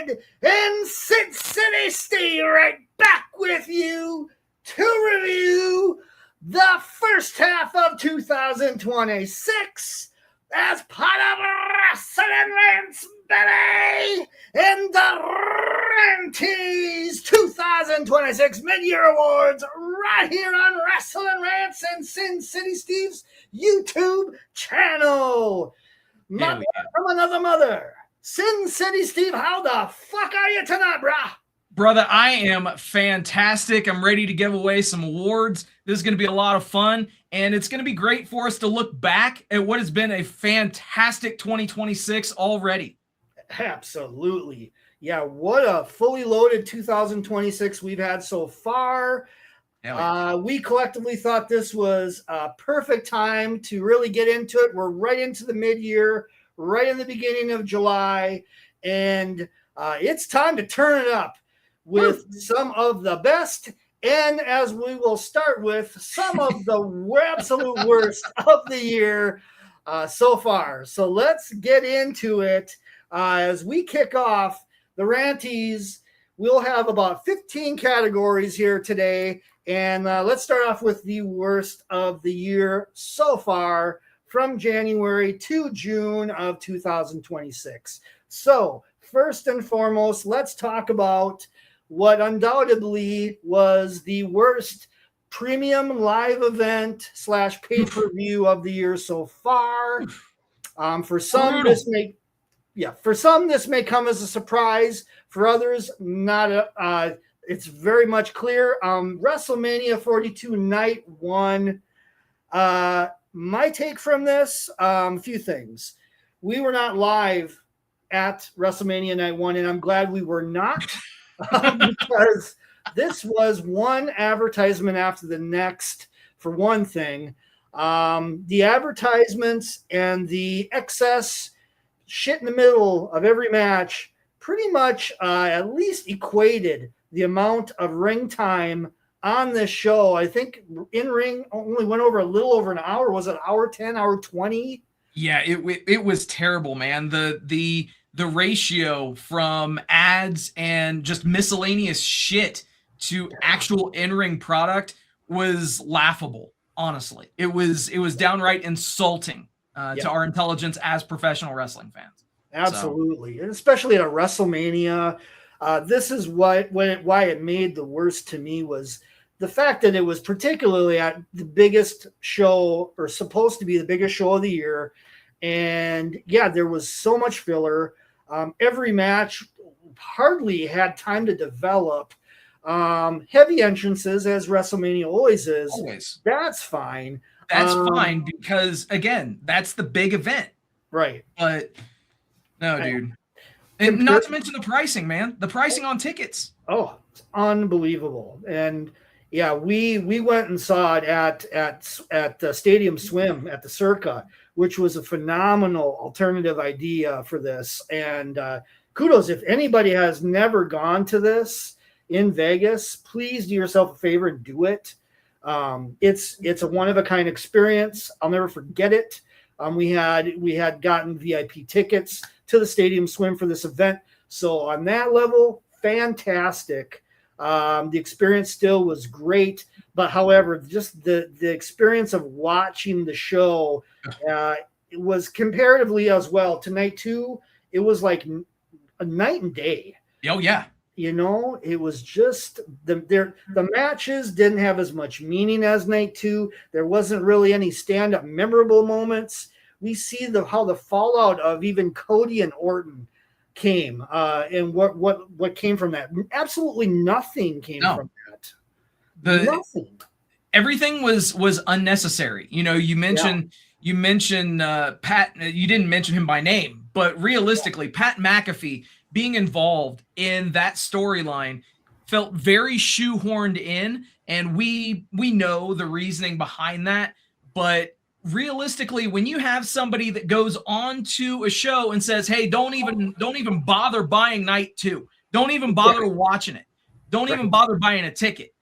RedJed and Sin City Steve right back with you to review the first half of 2026 as part of Rasslin Rants, baby, and the Rantys 2026 Mid-Year Awards right here on Rasslin Rants and Sin City Steve's YouTube channel. Mother from another mother. Sin City Steve, how the fuck are you tonight, brah? Brother, I am fantastic. I'm ready to give away some awards. This is going to be a lot of fun, and it's going to be great for us to look back at what has been a fantastic 2026 already. Absolutely. Yeah, what a fully loaded 2026 we've had so far. We collectively thought this was a perfect time to really get into it. We're right into the mid-year, right in the beginning of July, and it's time to turn it up with some of the best, and as we will start with, some of the absolute worst of the year so far. So let's get into it. As we kick off the Rantys, we'll have about 15 categories here today, and let's start off with the worst of the year so far from January to June of 2026. So first and foremost, let's talk about what undoubtedly was the worst premium live event / pay-per-view of the year so far. For some, this may come as a surprise. For others, not. It's very much clear. WrestleMania 42 Night 1. My take from this, a few things. We were not live at WrestleMania Night 1, and I'm glad we were not. Because this was one advertisement after the next, for one thing. The advertisements and the excess shit in the middle of every match pretty much at least equated the amount of ring time on this show. I think in ring only went over a little over an hour. Was it hour 10, hour 20? Yeah, it was terrible, man. The ratio from ads and just miscellaneous shit to actual in-ring product was laughable. Honestly, it was downright insulting to our intelligence as professional wrestling fans. Absolutely, and especially at a WrestleMania. This is why it made the worst to me was the fact that it was particularly at the biggest show, or supposed to be the biggest show of the year. And yeah, there was so much filler. Every match hardly had time to develop. Heavy entrances, as WrestleMania always is. Always. That's fine. That's fine because, again, that's the big event. Right. But, no, dude. And not to mention the pricing, man. The pricing on tickets. Oh, it's unbelievable. And yeah, we went and saw it at Stadium Swim at the Circa, which was a phenomenal alternative idea for this. And kudos, if anybody has never gone to this in Vegas, please do yourself a favor and do it. It's a one-of-a-kind experience. I'll never forget it. We had gotten VIP tickets to the Stadium Swim for this event. So on that level, fantastic. The experience still was great, but however, just the experience of watching the show, it was comparatively as well to night 2. It was like a night and day. Oh yeah. You know, it was just the matches didn't have as much meaning as night 2. There wasn't really any stand-up memorable moments. We see how the fallout of even Cody and Orton came, and what came from that. Absolutely nothing came from that. Nothing. Everything was unnecessary. You know, you mentioned Pat. You didn't mention him by name, but realistically, Pat McAfee being involved in that storyline felt very shoehorned in, and we know the reasoning behind that. But realistically, when you have somebody that goes on to a show and says, "Hey, don't even bother buying night 2. Don't even bother watching it. Don't even bother buying a ticket."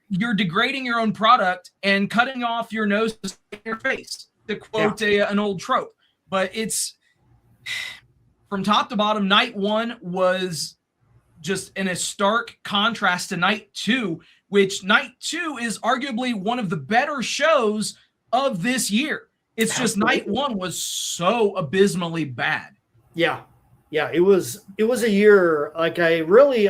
You're degrading your own product and cutting off your nose to your face, to quote an old trope. But it's from top to bottom, night 1 was just in a stark contrast to night 2, which night 2 is arguably one of the better shows of this year. It's just night 1 was so abysmally bad. Yeah. It was a year like I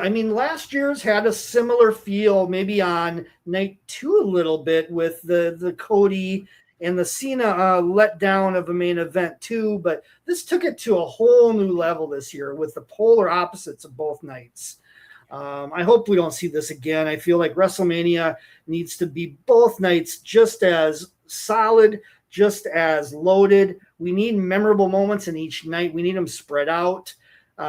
mean, last year's had a similar feel, maybe on night 2 a little bit with the Cody and the Cena letdown of a main event too, but this took it to a whole new level this year with the polar opposites of both nights. I hope we don't see this again. I feel like WrestleMania needs to be both nights just as solid, just as loaded. We need memorable moments in each night. We need them spread out.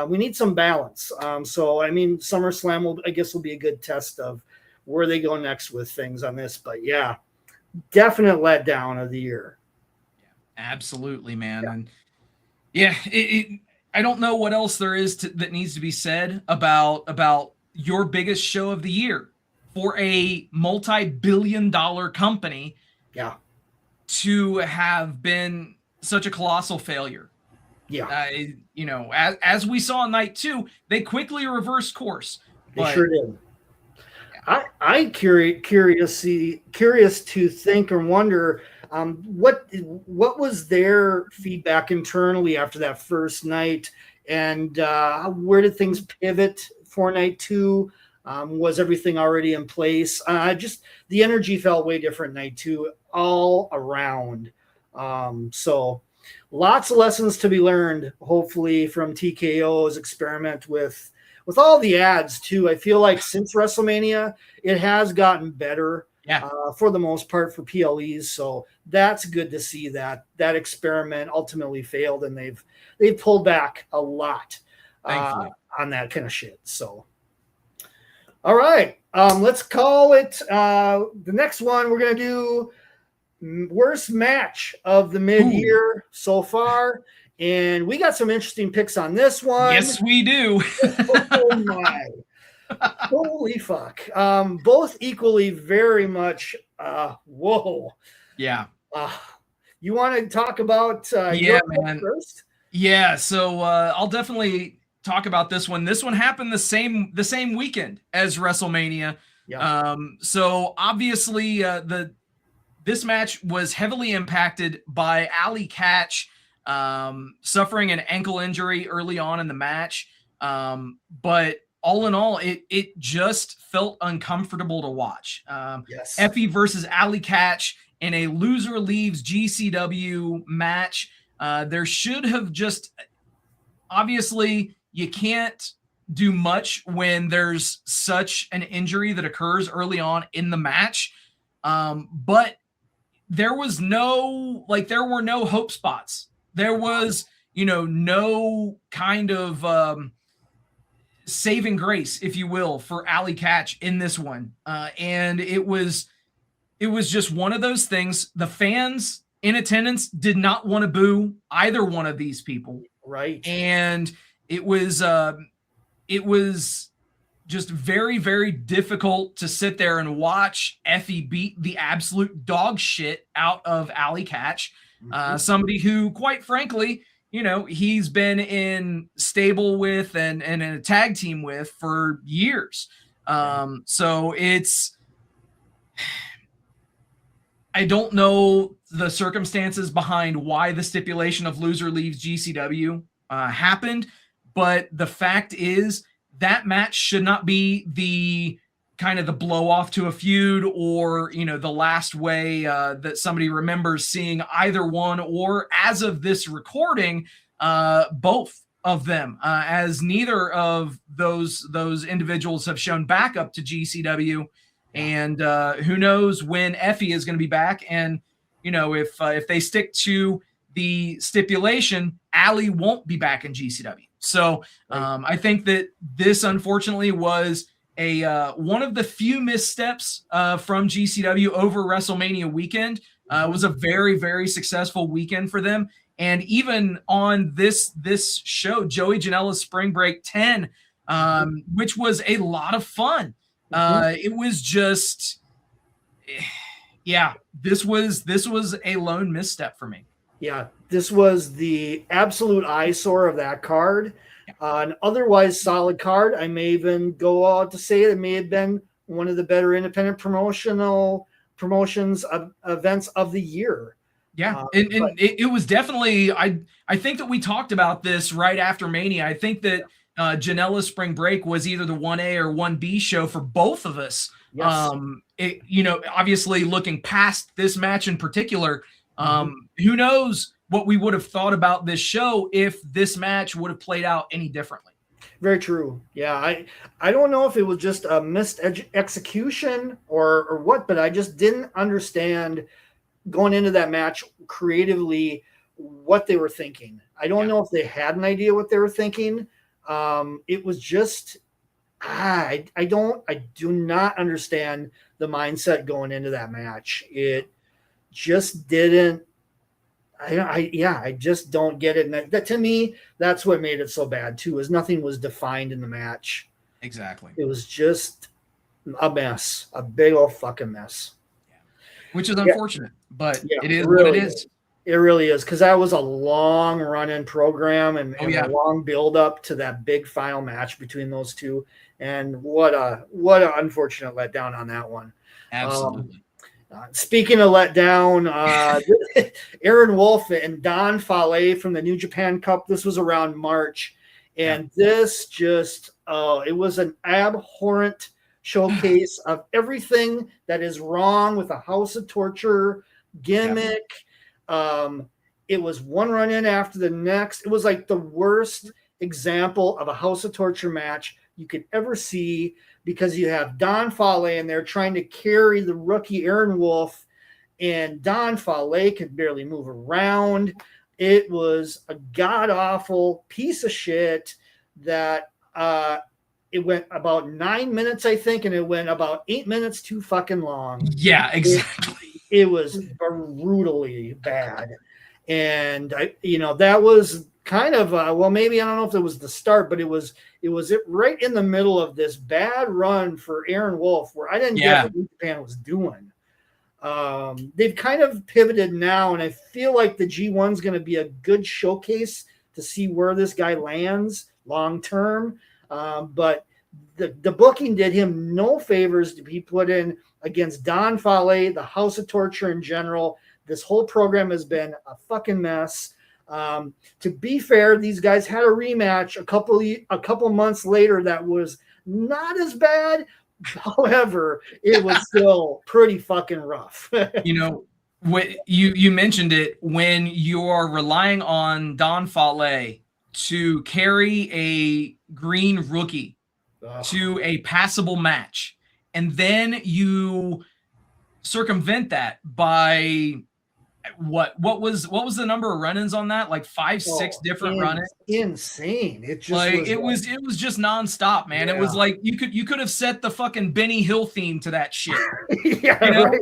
We need some balance. So, I mean, SummerSlam will be a good test of where they go next with things on this. But yeah, definite letdown of the year. Absolutely, man. Yeah. And I don't know what else there is that needs to be said about your biggest show of the year for a multi-billion-dollar company. Yeah. To have been such a colossal failure. Yeah. As we saw in night 2, they quickly reversed course. They sure did. I'm curious to think and wonder what was their feedback internally after that first night, and where did things pivot for night 2? Was everything already in place? Just the energy felt way different night 2 all around. So lots of lessons to be learned, hopefully, from TKO's experiment with all the ads too. I feel like since WrestleMania, it has gotten better for the most part for PLEs. So that's good to see that experiment ultimately failed, and they've pulled back a lot on that kind of shit. So. All right, let's call it the next one. We're going to do worst match of the mid-year so far, and we got some interesting picks on this one. Yes, we do. Oh my. Holy fuck. Both equally very much whoa. Yeah. You want to talk about your man first? Yeah, so I'll definitely talk about this one. This one happened the same weekend as WrestleMania. Yeah. So obviously this match was heavily impacted by Allie Katch suffering an ankle injury early on in the match. But all in all, it just felt uncomfortable to watch. Yes. Effie versus Allie Katch in a loser leaves GCW match. There should have just, obviously, you can't do much when there's such an injury that occurs early on in the match. But there were no hope spots. There was, no kind of saving grace, if you will, for Allie Katch in this one. And it was just one of those things. The fans in attendance did not want to boo either one of these people. Right. And it was just very, very difficult to sit there and watch Effie beat the absolute dog shit out of Allie Katch. Somebody who, quite frankly, he's been in stable with and in a tag team with for years. So I don't know the circumstances behind why the stipulation of loser leaves GCW happened, but the fact is that match should not be the kind of the blow off to a feud or, the last way that somebody remembers seeing either one, or as of this recording, both of them, as neither of those individuals have shown back up to GCW. And who knows when Effie is going to be back. And, if they stick to the stipulation, Allie won't be back in GCW. So I think that this, unfortunately, was one of the few missteps from GCW over WrestleMania weekend. It was a very, very successful weekend for them. And even on this show, Joey Janela's Spring Break 10, which was a lot of fun. It was just, this was a lone misstep for me. Yeah, this was the absolute eyesore of that card. An otherwise solid card. I may even go out to say it may have been one of the better independent promotions of events of the year. Yeah, and it was definitely. I think that we talked about this right after Mania. I think that Janela's Spring Break was either the 1A or 1B show for both of us. Yes. Obviously looking past this match in particular, who knows what we would have thought about this show if this match would have played out any differently. Very true. Yeah, I don't know if it was just a missed execution or what, but I just didn't understand going into that match creatively what they were thinking. I don't know if they had an idea what they were thinking. It was just I do not understand the mindset going into that match. It just didn't. I just don't get it. And that to me, that's what made it so bad too. Is nothing was defined in the match. Exactly. It was just a mess, a big old fucking mess. Which is unfortunate, but it is really what it is. It really is, because that was a long run-in program and a long build-up to that big final match between those two. And what a unfortunate letdown on that one. Absolutely. Speaking of letdown, Aaron Wolf and Don Fale from the New Japan Cup. This was around March, and this just it was an abhorrent showcase of everything that is wrong with a House of Torture gimmick. It was one run in after the next. It was like the worst example of a House of Torture match you could ever see, because you have Don Fale in there trying to carry the rookie Aaron Wolf, and Don Fale can barely move around. It was a god-awful piece of shit that it went about 9 minutes, I think, and it went about 8 minutes too fucking long. Yeah, exactly. It was brutally bad. And that was kind of well, maybe I don't know if it was the start, but it was right in the middle of this bad run for Aaron Wolf, where I didn't get what New Japan was doing. They've kind of pivoted now, and I feel like the G1 is going to be a good showcase to see where this guy lands long term. But the booking did him no favors to be put in against Don Fale, the House of Torture in general. This whole program has been a fucking mess. To be fair, these guys had a rematch a couple months later that was not as bad. However, it was still pretty fucking rough. You mentioned it, when you're relying on Don Fale to carry a green rookie to a passable match, and then you circumvent that by what was the number of run-ins on that? Like 5-6 different run-ins. Insane. It just like it was just nonstop, man. Yeah. It was like you could have set the fucking Benny Hill theme to that shit. Right.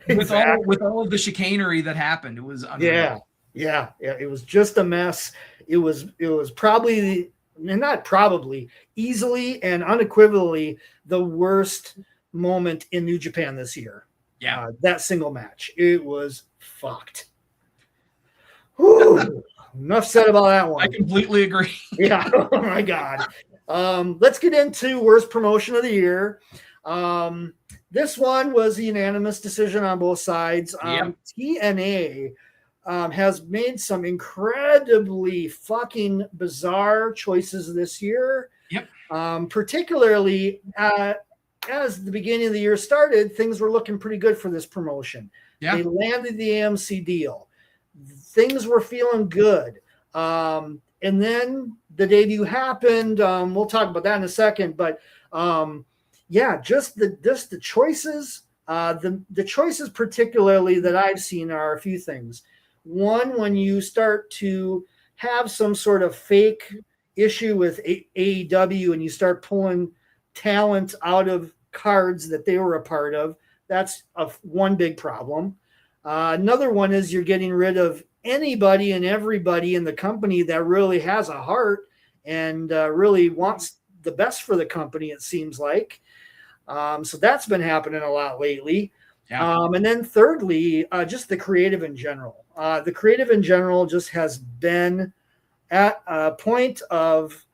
Exactly. with all of the chicanery that happened. It was unreal. Yeah. It was just a mess. It was probably, and not probably, easily and unequivocally the worst moment in New Japan this year. Yeah. That single match. It was fucked. Whew. Enough said about that one. I completely agree. Yeah. Oh my God. Let's get into worst promotion of the year. This one was a unanimous decision on both sides. TNA has made some incredibly fucking bizarre choices this year. Yep. Particularly as the beginning of the year started, things were looking pretty good for this promotion. Yeah. They landed the AMC deal. Things were feeling good. And then the debut happened. We'll talk about that in a second. But just the choices. The choices particularly that I've seen are a few things. One, when you start to have some sort of fake issue with AEW and you start pulling talent out of cards that they were a part of, that's one big problem. Another one is you're getting rid of anybody and everybody in the company that really has a heart and really wants the best for the company, it seems like. So that's been happening a lot lately. Yeah. And then thirdly, just the creative in general. The creative in general just has been at a point of,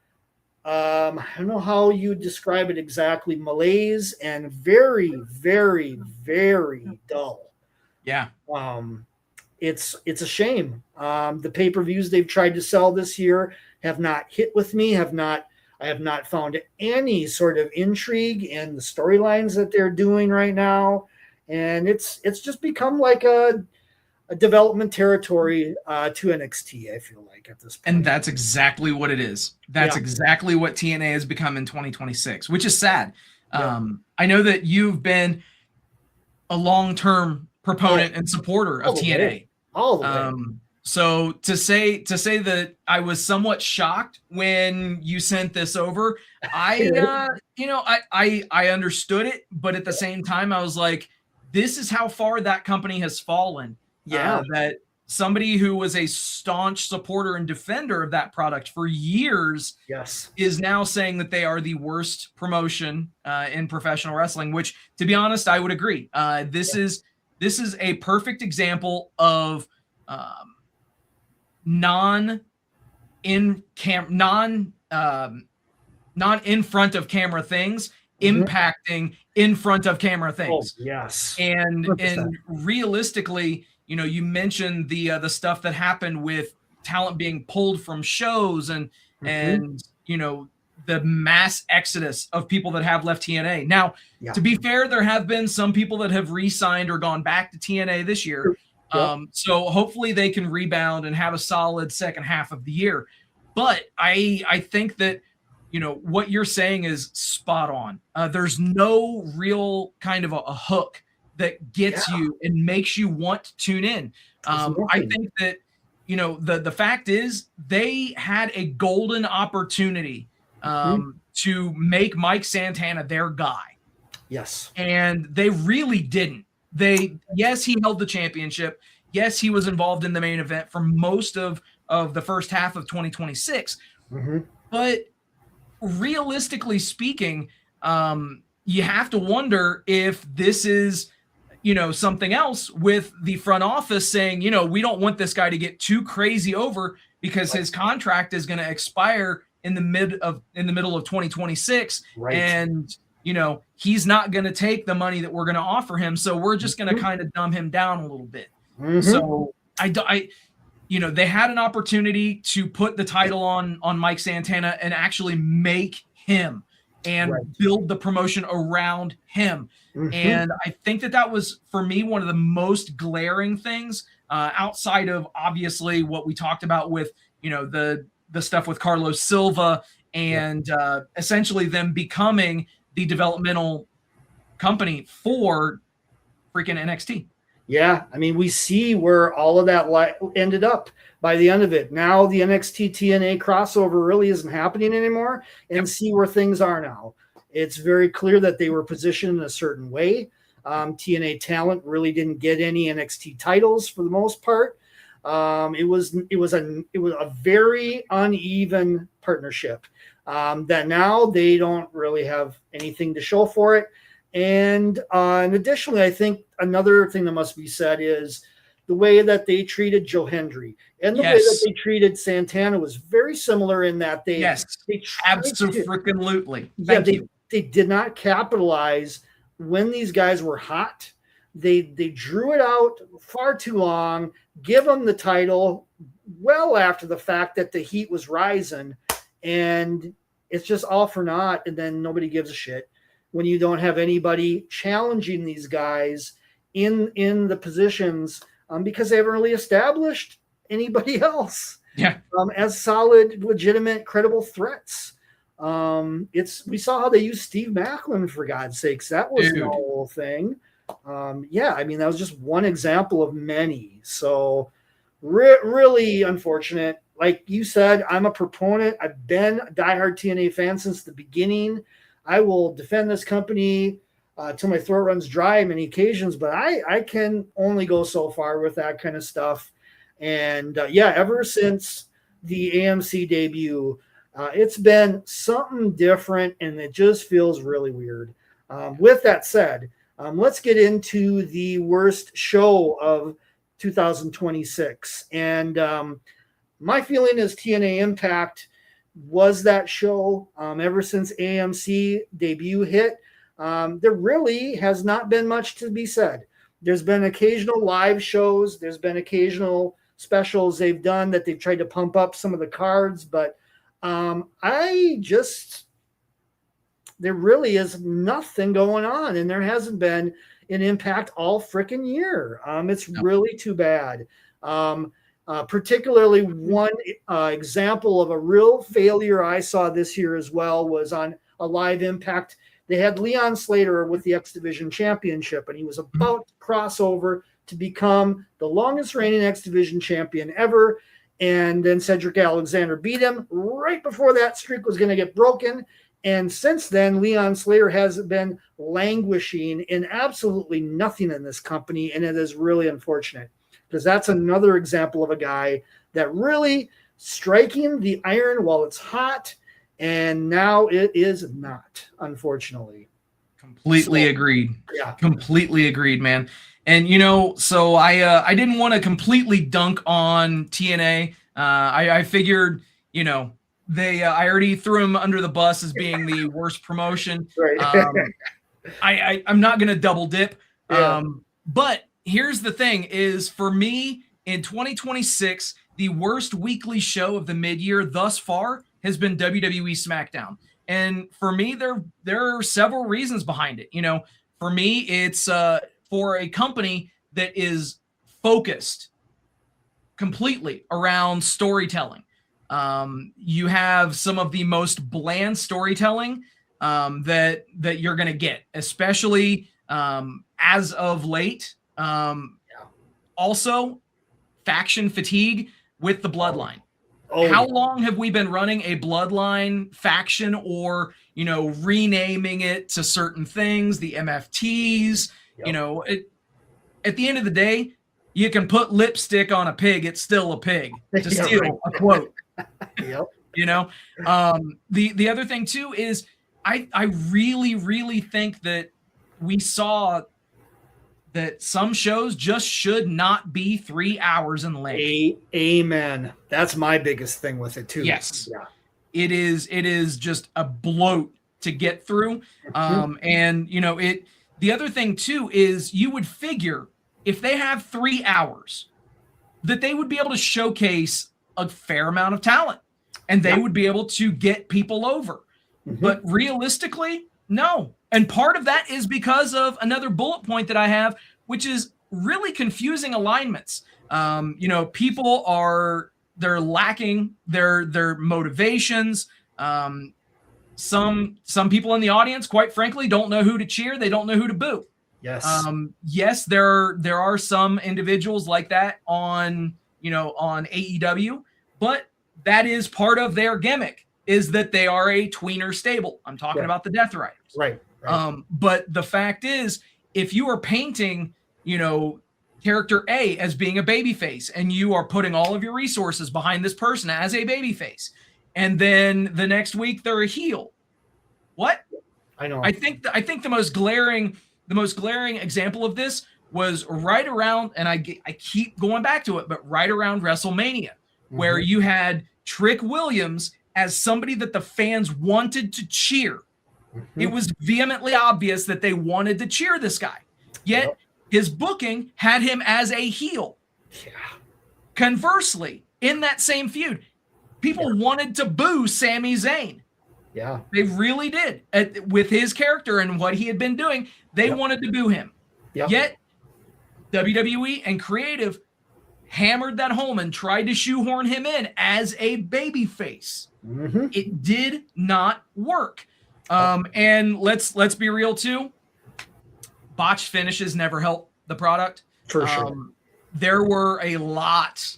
I don't know how you describe it exactly, malaise and very, very, very dull. Yeah. It's a shame. The pay-per-views they've tried to sell this year have not hit with me. I have not found any sort of intrigue in the storylines that they're doing right now, and it's just become like a development territory to NXT. I feel like at this point, And that's exactly what it is. That's exactly what TNA has become in 2026, which is sad. I know that you've been a long-term proponent and supporter of TNA. All the way. So to say that I was somewhat shocked when you sent this over, I understood it, but at the same time, I was like, this is how far that company has fallen. That somebody who was a staunch supporter and defender of that product for years is now saying that they are the worst promotion in professional wrestling, which, to be honest, I would agree. This is a perfect example of non in front of camera things impacting in front of camera things. Oh, yes. And realistically, you mentioned the stuff that happened with talent being pulled from shows and the mass exodus of people that have left TNA. Now, to be fair, there have been some people that have re-signed or gone back to TNA this year. So hopefully they can rebound and have a solid second half of the year. But I think that, what you're saying is spot on. There's no real kind of a hook that gets you and makes you want to tune in. I think that, the fact is they had a golden opportunity to make Mike Santana their guy. Yes. And they really didn't. Yes, he held the championship. Yes, he was involved in the main event for most of the first half of 2026. But realistically speaking, you have to wonder if this is, something else with the front office saying, we don't want this guy to get too crazy over because his contract is going to expire in the middle of 2026. And he's not going to take the money that we're going to offer him. So we're just going to kind of dumb him down a little bit. So they had an opportunity to put the title on Mike Santana and actually make him and build the promotion around him. And I think that was, for me, one of the most glaring things outside of obviously what we talked about with, the stuff with Carlos Silva and essentially them becoming the developmental company for freaking NXT. Yeah, I mean, we see where all of that ended up by the end of it. Now the NXT TNA crossover really isn't happening anymore, and see where things are now. It's very clear that they were positioned in a certain way. TNA talent really didn't get any NXT titles for the most part. It was a very uneven partnership that now they don't really have anything to show for it. And additionally, I think another thing that must be said is the way that they treated Joe Hendry and the way that they treated Santana was very similar in that they absolutely. They did not capitalize when these guys were hot. They drew it out far too long, give them the title well after the fact that the heat was rising, and it's just all for naught, and then nobody gives a shit when you don't have anybody challenging these guys in the positions because they haven't really established anybody else as solid, legitimate, credible threats. We saw how they used Steve Macklin, for God's sakes. That was the whole thing. I mean, that was just one example of many. So really unfortunate. Like you said, I'm a proponent. I've been a diehard TNA fan since the beginning. I will defend this company till my throat runs dry on many occasions, but I can only go so far with that kind of stuff. And ever since the AMC debut, it's been something different, and it just feels really weird. With that said, let's get into the worst show of 2026. And my feeling is TNA Impact was that show. Ever since AMC debut hit, there really has not been much to be said. There's been occasional live shows. There's been occasional specials they've done that they've tried to pump up some of the cards. But there really is nothing going on. And there hasn't been an Impact all freaking year. It's really too bad. Particularly one example of a real failure I saw this year as well was on a live Impact. They had Leon Slater with the X Division Championship, and he was about to cross over to become the longest reigning X Division champion ever. And then Cedric Alexander beat him right before that streak was going to get broken. And since then, Leon Slater has been languishing in absolutely nothing in this company, and it is really unfortunate because that's another example of a guy that really striking the iron while it's hot, and now it is not, unfortunately. Completely agreed. Yeah. Completely agreed, man. And, you know, so I didn't want to completely dunk on TNA. I figured, you know, I already threw him under the bus as being the worst promotion. Right. I'm not going to double dip. Yeah. But here's the thing is, for me, in 2026, the worst weekly show of the mid-year thus far has been WWE SmackDown. And for me, there are several reasons behind it. You know, for me, it's for a company that is focused completely around storytelling. You have some of the most bland storytelling that you're going to get, especially as of late. Also, faction fatigue with the Bloodline. How long have we been running a Bloodline faction, or, you know, renaming it to certain things, the MFTs? You know, at the end of the day, you can put lipstick on a pig, it's still a pig, to steal a quote. You know, the other thing too is I really think that we saw that some shows just should not be 3 hours in length. Amen. That's my biggest thing with it too. Yes. Yeah. It is just a bloat to get through. And you know, the other thing too is you would figure if they have 3 hours that they would be able to showcase a fair amount of talent and they would be able to get people over. But realistically, no. And part of that is because of another bullet point that I have, which is really confusing alignments. You know, people they're lacking their motivations. Some people in the audience, quite frankly, don't know who to cheer. They don't know who to boo. Yes. Yes, there are some individuals like that on AEW, but that is part of their gimmick, is that they are a tweener stable. I'm talking about the Death Riders. Right. But the fact is, if you are painting, you know, character A as being a babyface, and you are putting all of your resources behind this person as a babyface, and then the next week they're a heel, what? I know. I think the most glaring example of this was right around, and I keep going back to it, but right around WrestleMania, where you had Trick Williams as somebody that the fans wanted to cheer. It was vehemently obvious that they wanted to cheer this guy. Yet his booking had him as a heel. Yeah. Conversely, in that same feud, people wanted to boo Sami Zayn. Yeah. They really did. With his character and what he had been doing, they wanted to boo him. Yet WWE and creative hammered that home and tried to shoehorn him in as a babyface. It did not work. And let's be real too. Botched finishes never help the product. For sure. There were a lot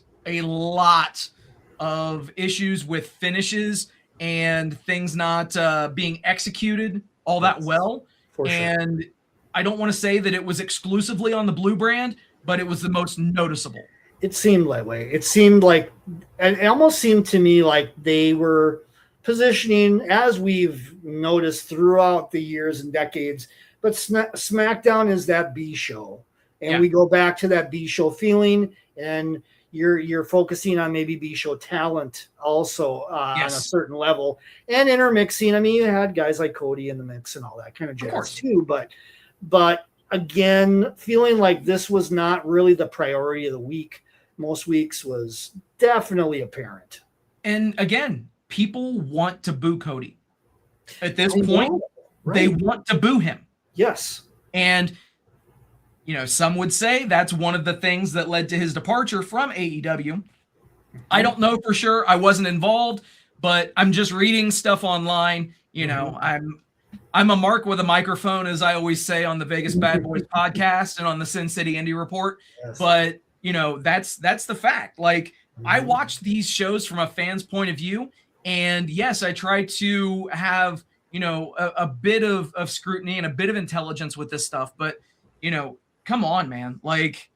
of issues with finishes and things not being executed all that well. And I don't want to say that it was exclusively on the Blue brand, but it was the most noticeable. It seemed that way. It seemed like, it almost seemed to me like they were positioning, as we've noticed throughout the years and decades, but SmackDown is that B show, and Yeah. we go back to that B show feeling, and you're focusing on maybe B show talent also on a certain level, and intermixing. I mean, you had guys like Cody in the mix and all that kind of jazz too, but again, feeling like this was not really the priority of the week. Most weeks was definitely apparent. And again, people want to boo Cody. At this point, they want to boo him. Yes. And, you know, some would say that's one of the things that led to his departure from AEW. I don't know for sure. I wasn't involved, but I'm just reading stuff online. You know, I'm a mark with a microphone, as I always say on the Vegas Bad Boys podcast and on the Sin City Indy Report. Yes. But, you know, that's the fact. Like, I watch these shows from a fan's point of view. And yes, I try to have, you know, a bit of scrutiny and a bit of intelligence with this stuff. But, you know, come on, man. Like,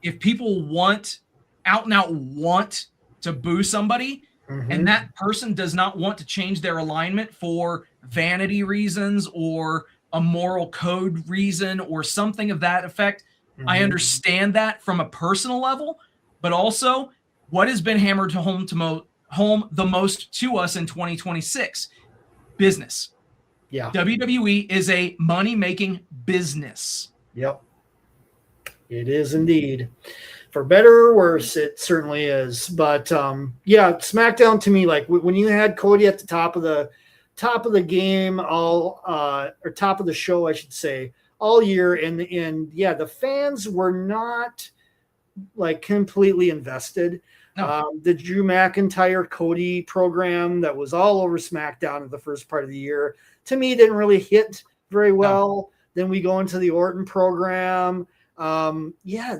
if people out and out want to boo somebody, and that person does not want to change their alignment for vanity reasons or a moral code reason or something of that effect, I understand that from a personal level, but also what has been hammered home the most to us in 2026? Business. Yeah. WWE is a money-making business. Yep. It is indeed. For better or worse, it certainly is. But yeah, SmackDown to me, like when you had Cody at the top of the game, or top of the show, I should say, all year, and yeah, the fans were not like completely invested. No. The Drew McIntyre Cody program that was all over SmackDown in the first part of the year, to me, didn't really hit very well. No. Then we go into the Orton program. Yeah,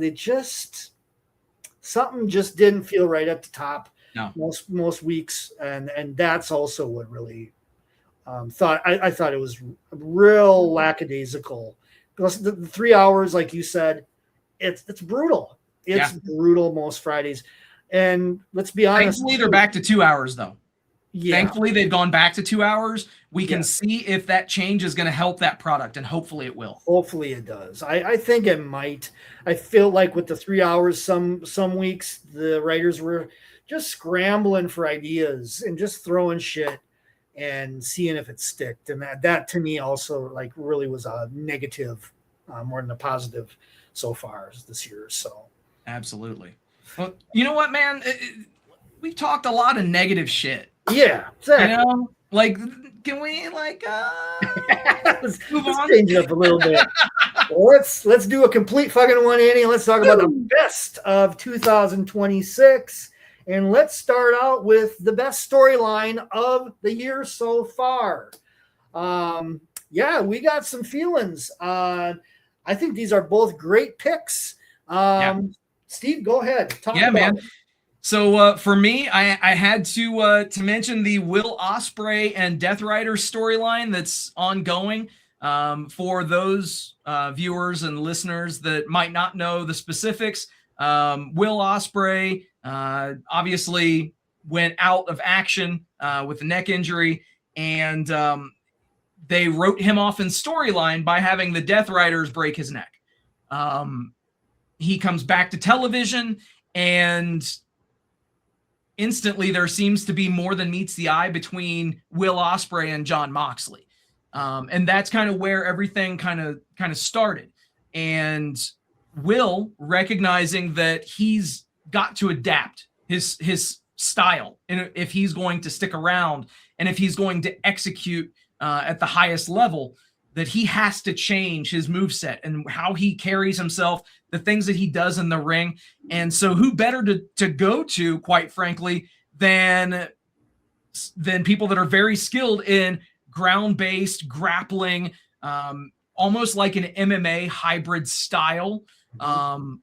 something just didn't feel right at the top. No. Most weeks, and that's also what really I thought it was real lackadaisical. Because the 3 hours, like you said, it's brutal. It's brutal most Fridays. And let's be honest. Thankfully, they're back to 2 hours, though. Yeah. Thankfully, they've gone back to 2 hours. We can see if that change is going to help that product, and hopefully it will. Hopefully it does. I think it might. I feel like with the 3 hours, some weeks, the writers were just scrambling for ideas and just throwing shit and seeing if it sticked. And that to me also like really was a negative more than a positive so far this year. So absolutely. Well, you know what, man? We've talked a lot of negative shit. Yeah, exactly. You know, like, can we let's move on? Change it up a little bit. Well, let's do a complete fucking 180 and let's talk about the best of 2026. And let's start out with the best storyline of the year so far. Yeah, we got some feelings. I think these are both great picks. Steve, go ahead. Talk about man. it. So for me, I had to mention the Will Ospreay and Death Rider storyline that's ongoing. For those viewers and listeners that might not know the specifics, Will Ospreay obviously went out of action with a neck injury, and they wrote him off in storyline by having the Death Riders break his neck. He comes back to television, and instantly there seems to be more than meets the eye between Will Ospreay and Jon Moxley. And that's kind of where everything kind of started. And Will, recognizing that he's got to adapt his style, and if he's going to stick around and if he's going to execute at the highest level, that he has to change his moveset and how he carries himself, the things that he does in the ring. And so who better to go to, quite frankly, than people that are very skilled in ground-based grappling, almost like an MMA hybrid style,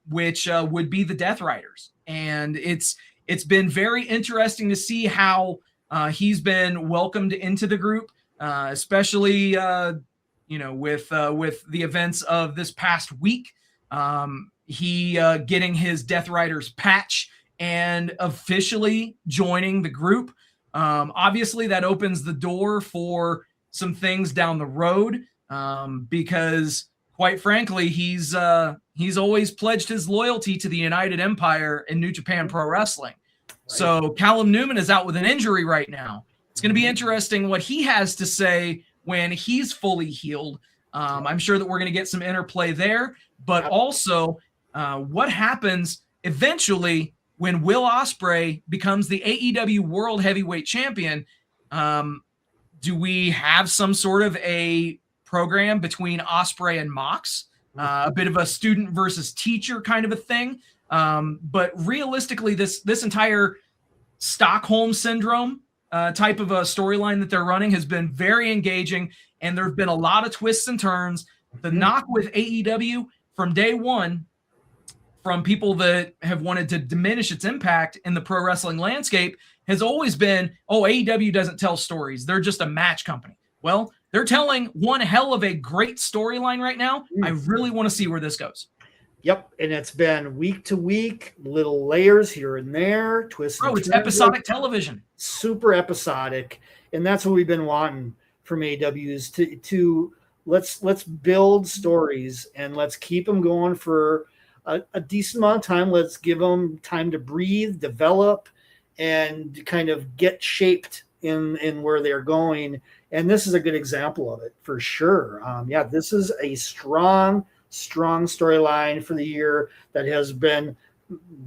which would be the Death Riders. And it's been very interesting to see how he's been welcomed into the group, especially with the events of this past week. He getting his Death Riders patch and officially joining the group. Obviously, that opens the door for some things down the road. because quite frankly, he's always pledged his loyalty to the United Empire in New Japan Pro Wrestling. Right. So Callum Newman is out with an injury right now. It's going to be interesting what he has to say when he's fully healed. I'm sure that we're going to get some interplay there, but also what happens eventually when Will Ospreay becomes the AEW World Heavyweight Champion. Do we have some sort of a program between Ospreay and Mox? A bit of a student versus teacher kind of a thing. But realistically, this entire Stockholm Syndrome type of a storyline that they're running has been very engaging, and there have been a lot of twists and turns. The knock with AEW from day one, from people that have wanted to diminish its impact in the pro wrestling landscape, has always been, AEW doesn't tell stories. They're just a match company. Well, they're telling one hell of a great storyline right now. I really want to see where this goes. Yep, and it's been week to week, little layers here and there, twists. Bro, it's episodic television. Super episodic, and that's what we've been wanting from AEW is to let's build stories and let's keep them going for a decent amount of time. Let's give them time to breathe, develop, and kind of get shaped in where they're going. And this is a good example of it for sure. This is a strong storyline for the year that has been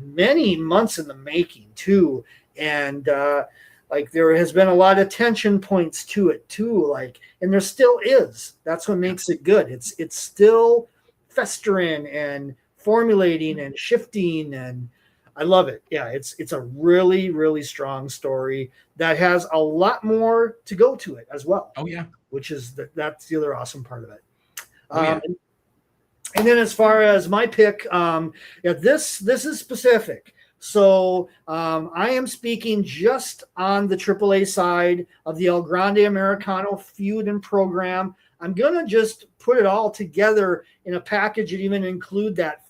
many months in the making too. And there has been a lot of tension points to it too. And there still is. That's what makes it good. It's still festering and formulating and shifting, and I love it. Yeah, it's a really, really strong story that has a lot more to go to it as well. Oh yeah, which is that's the other awesome part of it. And then as far as my pick, this is specific. So I am speaking just on the AAA side of the El Grande Americano feud and program. I'm going to just put it all together in a package and even include that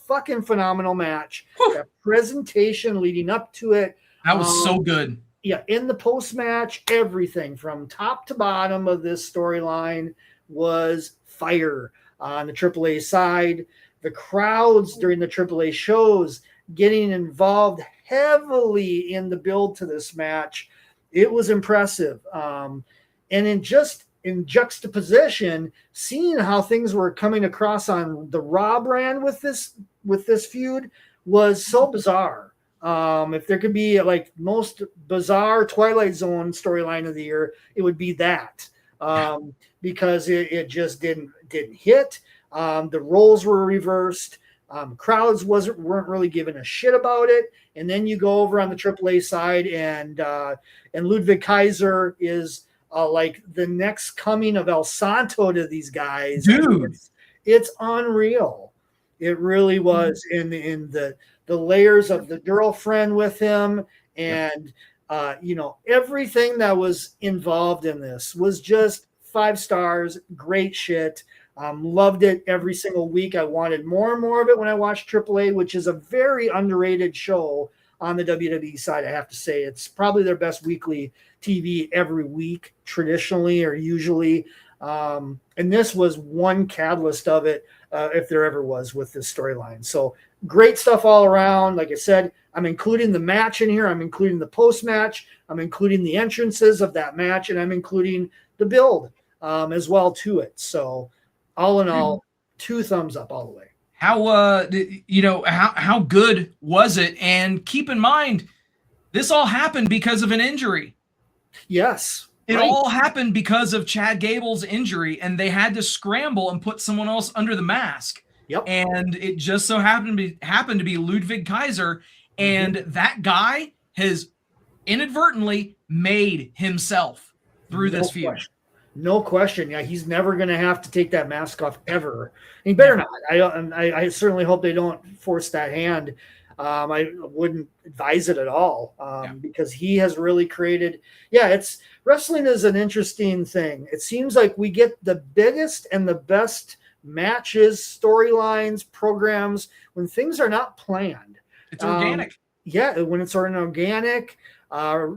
fucking phenomenal match, that presentation leading up to it. That was so good. Yeah, in the post-match, everything from top to bottom of this storyline was fire. On the AAA side, the crowds during the AAA shows getting involved heavily in the build to this match. It was impressive. And in juxtaposition, seeing how things were coming across on the Raw brand with this feud was so bizarre. If there could be most bizarre Twilight Zone storyline of the year, it would be that. Because it just didn't hit. The roles were reversed. Crowds weren't really giving a shit about it. And then you go over on the AAA side, and Ludwig Kaiser is like the next coming of El Santo to these guys. Dude, it's unreal. It really was in the layers of the girlfriend with him, and everything that was involved in this was just 5 stars. Great shit. Loved it every single week. I wanted more and more of it when I watched AAA, which is a very underrated show on the WWE side. I have to say it's probably their best weekly TV every week, traditionally or usually. And this was one catalyst of it, if there ever was, with this storyline. So great stuff all around. Like I said, I'm including the match in here. I'm including the post-match. I'm including the entrances of that match, and I'm including the build as well to it. So all in all, 2 thumbs up all the way. How good was it? And keep in mind, this all happened because of an injury. Yes. It all happened because of Chad Gable's injury, and they had to scramble and put someone else under the mask. Yep. And it just so happened to be Ludwig Kaiser, and that guy has inadvertently made himself through this feud. No question. Yeah, he's never going to have to take that mask off ever. He better not. I certainly hope they don't force that hand. I wouldn't advise it at all because he has really created. Yeah, wrestling is an interesting thing. It seems like we get the biggest and the best matches, storylines, programs when things are not planned. It's organic. Yeah, when it's an organic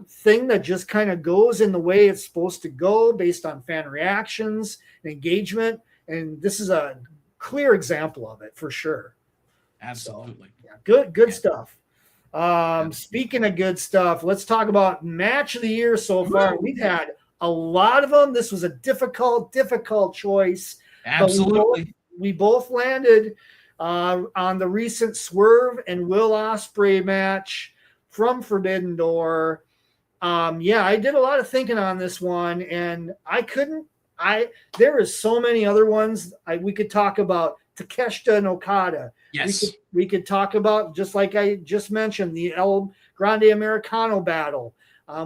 thing that just kind of goes in the way it's supposed to go based on fan reactions and engagement. And this is a clear example of it for sure. Absolutely. So, yeah, good stuff. Speaking of good stuff, let's talk about match of the year so far. We've had a lot of them. This was a difficult choice. Absolutely. But we both landed on the recent Swerve and Will Ospreay match from Forbidden Door. I did a lot of thinking on this one, and there is so many other ones. We could talk about Takeshita and Okada. Yes. We could talk about, just like I just mentioned, the El Grande Americano battle,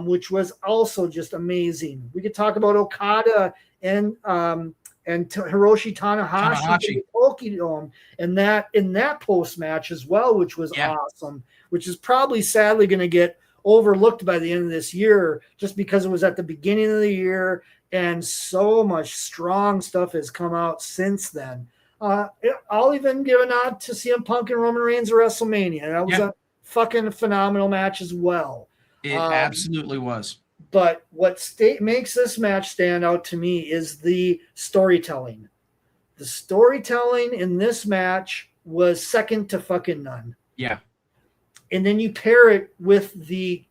which was also just amazing. We could talk about Okada and Hiroshi Tanahashi in the Tokyo and that in that post match as well, which was awesome, which is probably sadly going to get overlooked by the end of this year just because it was at the beginning of the year and so much strong stuff has come out since then. I'll even give a nod to CM Punk and Roman Reigns at WrestleMania. That was a fucking phenomenal match as well. It absolutely was. But what makes this match stand out to me is the storytelling. The storytelling in this match was second to fucking none. Yeah. And then you pair it with the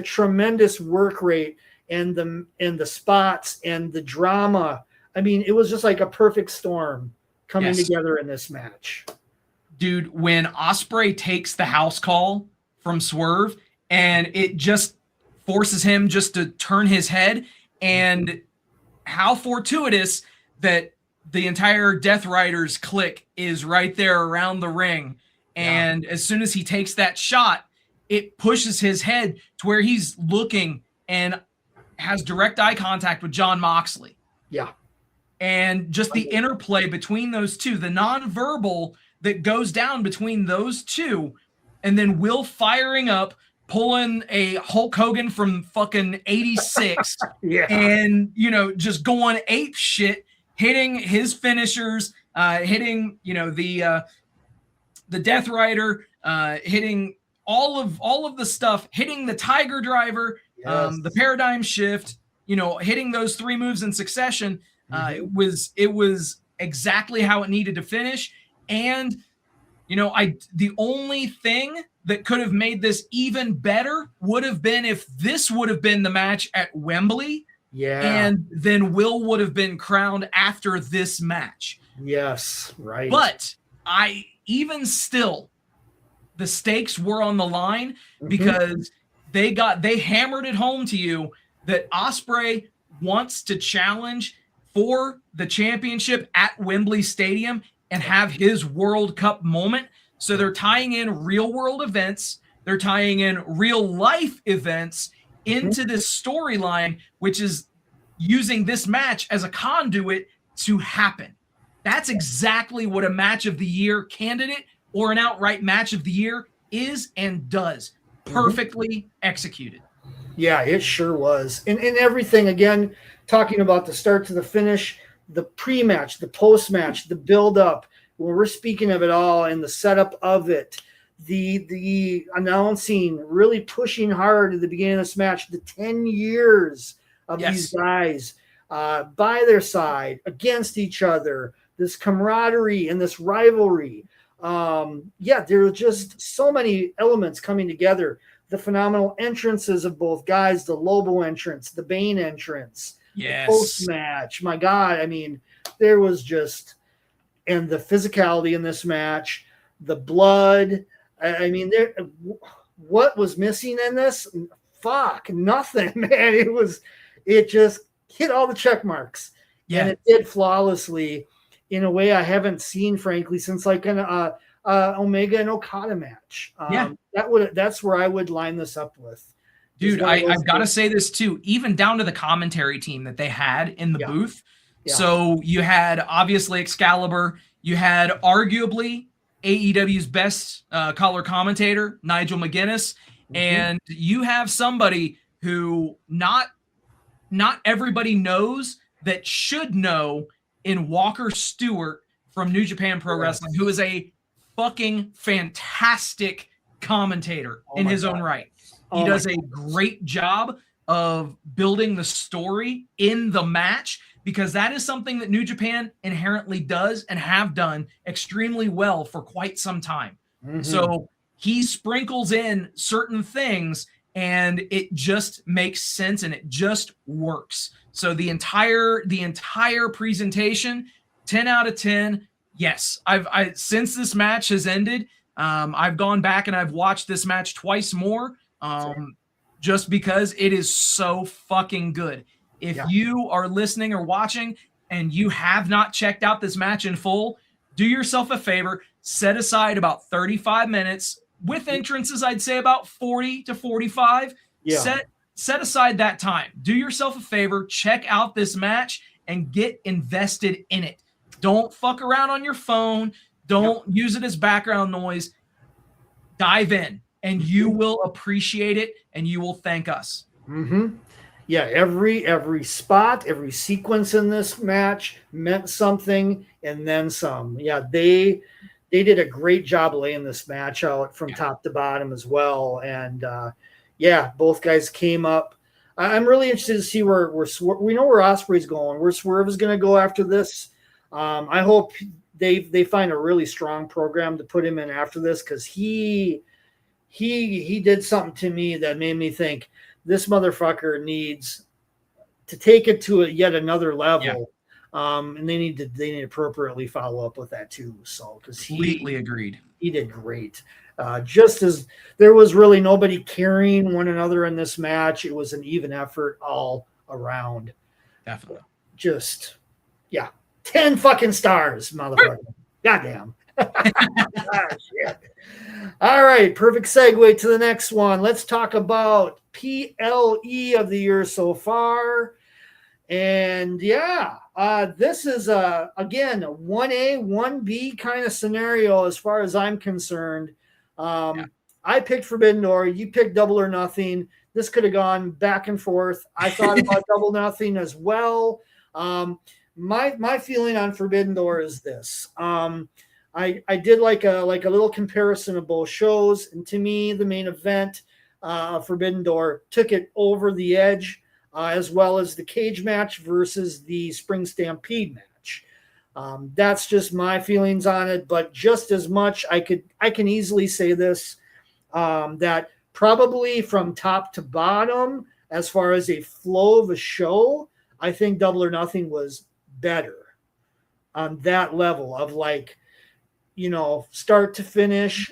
tremendous work rate and the spots and the drama. I mean, it was just like a perfect storm coming together in this match. Dude, when Ospreay takes the house call from Swerve and it just forces him just to turn his head, and how fortuitous that the entire Death Riders clique is right there around the ring. And as soon as he takes that shot, it pushes his head to where he's looking and has direct eye contact with Jon Moxley. Yeah. And just the interplay between those two, the nonverbal that goes down between those two, and then Will firing up, pulling a Hulk Hogan from fucking 86 and, just going ape shit, hitting his finishers, hitting, the Death Rider, hitting all of the stuff, hitting the Tiger Driver, the Paradigm Shift, hitting those three moves in succession. It was exactly how it needed to finish. And, the only thing that could have made this even better would have been if this would have been the match at Wembley. Yeah. And then Will would have been crowned after this match. Yes, right. But even still, the stakes were on the line because they hammered it home to you that Ospreay wants to challenge for the championship at Wembley Stadium and have his World Cup moment. So they're tying in real world events. They're tying in real life events into this storyline, which is using this match as a conduit to happen. That's exactly what a match of the year candidate or an outright match of the year is and does. Perfectly executed. Yeah, it sure was. And everything, again, talking about the start to the finish, the pre-match, the post-match, the build-up, when we're speaking of it all and the setup of it, the announcing, really pushing hard at the beginning of this match, the 10 years of these guys by their side, against each other, this camaraderie and this rivalry. There are just so many elements coming together. The phenomenal entrances of both guys, the Lobo entrance, the Bane entrance, the post-match. My God, I mean, there was just, and the physicality in this match, the blood. I mean, what was missing in this? Fuck, nothing, man. It just hit all the check marks. Yeah. And it did flawlessly in a way I haven't seen, frankly, since like an Omega and Okada match. That's where I would line this up with. Dude, I've got to say this too, even down to the commentary team that they had in the booth. Yeah. So you had obviously Excalibur, you had arguably AEW's best color commentator, Nigel McGuinness, and you have somebody who not everybody knows that should know in Walker Stewart from New Japan Pro Wrestling, who is a fucking fantastic commentator in his own right. He does a great job of building the story in the match, because that is something that New Japan inherently does and have done extremely well for quite some time. So he sprinkles in certain things and it just makes sense and it just works. So the entire presentation, 10 out of 10. Yes, I since this match has ended, I've gone back and I've watched this match twice more, just because it is so fucking good. If you are listening or watching and you have not checked out this match in full, do yourself a favor, set aside about 35 minutes with entrances. I'd say about 40 to 45. Set aside that time. Do yourself a favor, check out this match and get invested in it. Don't fuck around on your phone. Don't use it as background noise. Dive in and you will appreciate it and you will thank us. Yeah, every spot, every sequence in this match meant something and then some. Yeah, they did a great job laying this match out from top to bottom as well. And both guys came up. I'm really interested to see where we know where Ospreay's going, where Swerve is going to go after this. I hope they find a really strong program to put him in after this, because he did something to me that made me think this motherfucker needs to take it to yet another level. And they need to appropriately follow up with that too. So, because completely agreed, he did great. Just as there was really nobody carrying one another in this match, it was an even effort all around. Definitely. Just 10 fucking stars, motherfucker. Goddamn. Shit. All right, perfect segue to the next one. Let's talk about PLE of the year so far. And this is again a 1A, 1B kind of scenario as far as I'm concerned. I picked Forbidden Door, you picked Double or Nothing. This could have gone back and forth. I thought about Double or Nothing as well. My feeling on Forbidden Door is this. I did like a little comparison of both shows, and to me, the main event, Forbidden Door, took it over the edge, as well as the cage match versus the Spring Stampede match. That's just my feelings on it, but just as much, I can easily say this, that probably from top to bottom, as far as a flow of a show, I think Double or Nothing was better on that level of start to finish,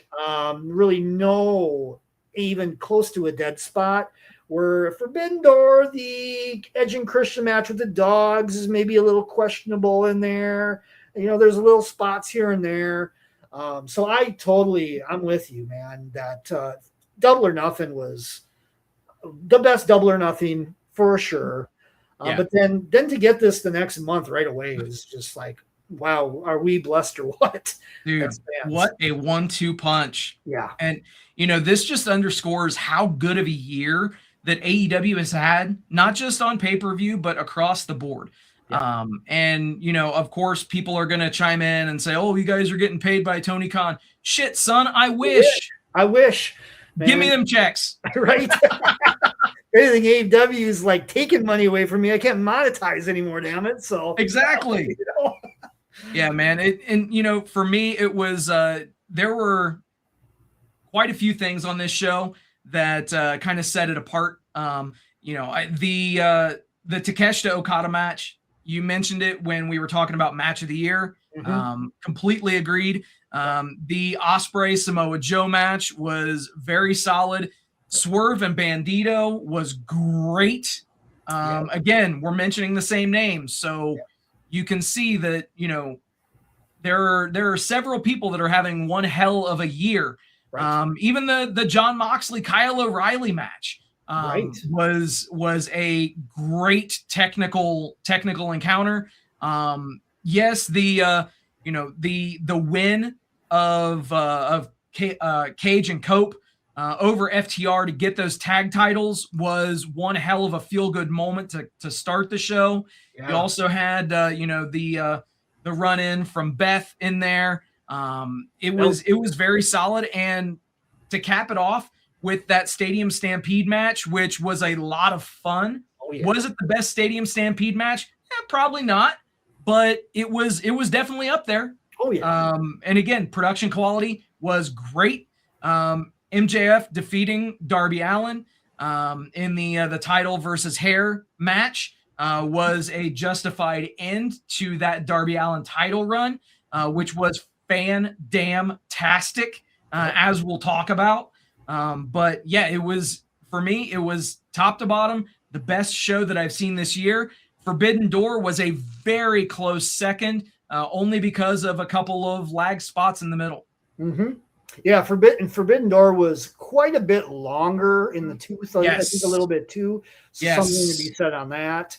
really no even close to a dead spot. Where Forbidden Door, the Edge and Christian match with the dogs is maybe a little questionable in there. There's little spots here and there. So I'm with you, man, that Double or Nothing was the best Double or Nothing for sure. But then to get this the next month right away is just like, wow, are we blessed or what? Dude, what a 1-2 punch. Yeah. And, this just underscores how good of a year that AEW has had, not just on pay-per-view, but across the board. Yeah. And, of course, people are going to chime in and say, oh, you guys are getting paid by Tony Khan. Shit, son, I wish. Man. Give me them checks. Right? Anything AEW is like taking money away from me. I can't monetize anymore, damn it. So exactly. Yeah, man. For me, it was there were quite a few things on this show that kind of set it apart. The Takeshita Okada match, you mentioned it when we were talking about match of the year. Completely agreed. The Ospreay Samoa Joe match was very solid. Swerve and Bandito was great. Again, we're mentioning the same names, so you can see that there are several people that are having one hell of a year. Right. Even the Jon Moxley Kyle O'Reilly match was a great technical encounter. Yes, the win of Cage and Cope over FTR to get those tag titles was one hell of a feel-good moment to start the show. Yeah. You also had the run-in from Beth in there. It was very solid, and to cap it off with that Stadium Stampede match, which was a lot of fun. Oh, yeah. Was it the best Stadium Stampede match? Probably not, but it was definitely up there. Oh, yeah. And again, production quality was great. MJF defeating Darby Allin in the title versus hair match was a justified end to that Darby Allin title run, which was fan-damn-tastic, as we'll talk about. But yeah, it was, for me, it was top to bottom the best show that I've seen this year. Forbidden Door was a very close second, only because of a couple of lag spots in the middle. Mm-hmm. Yeah, Forbidden Door was quite a bit longer in the tooth. Yes. I think a little bit too. Yes. Something to be said on that.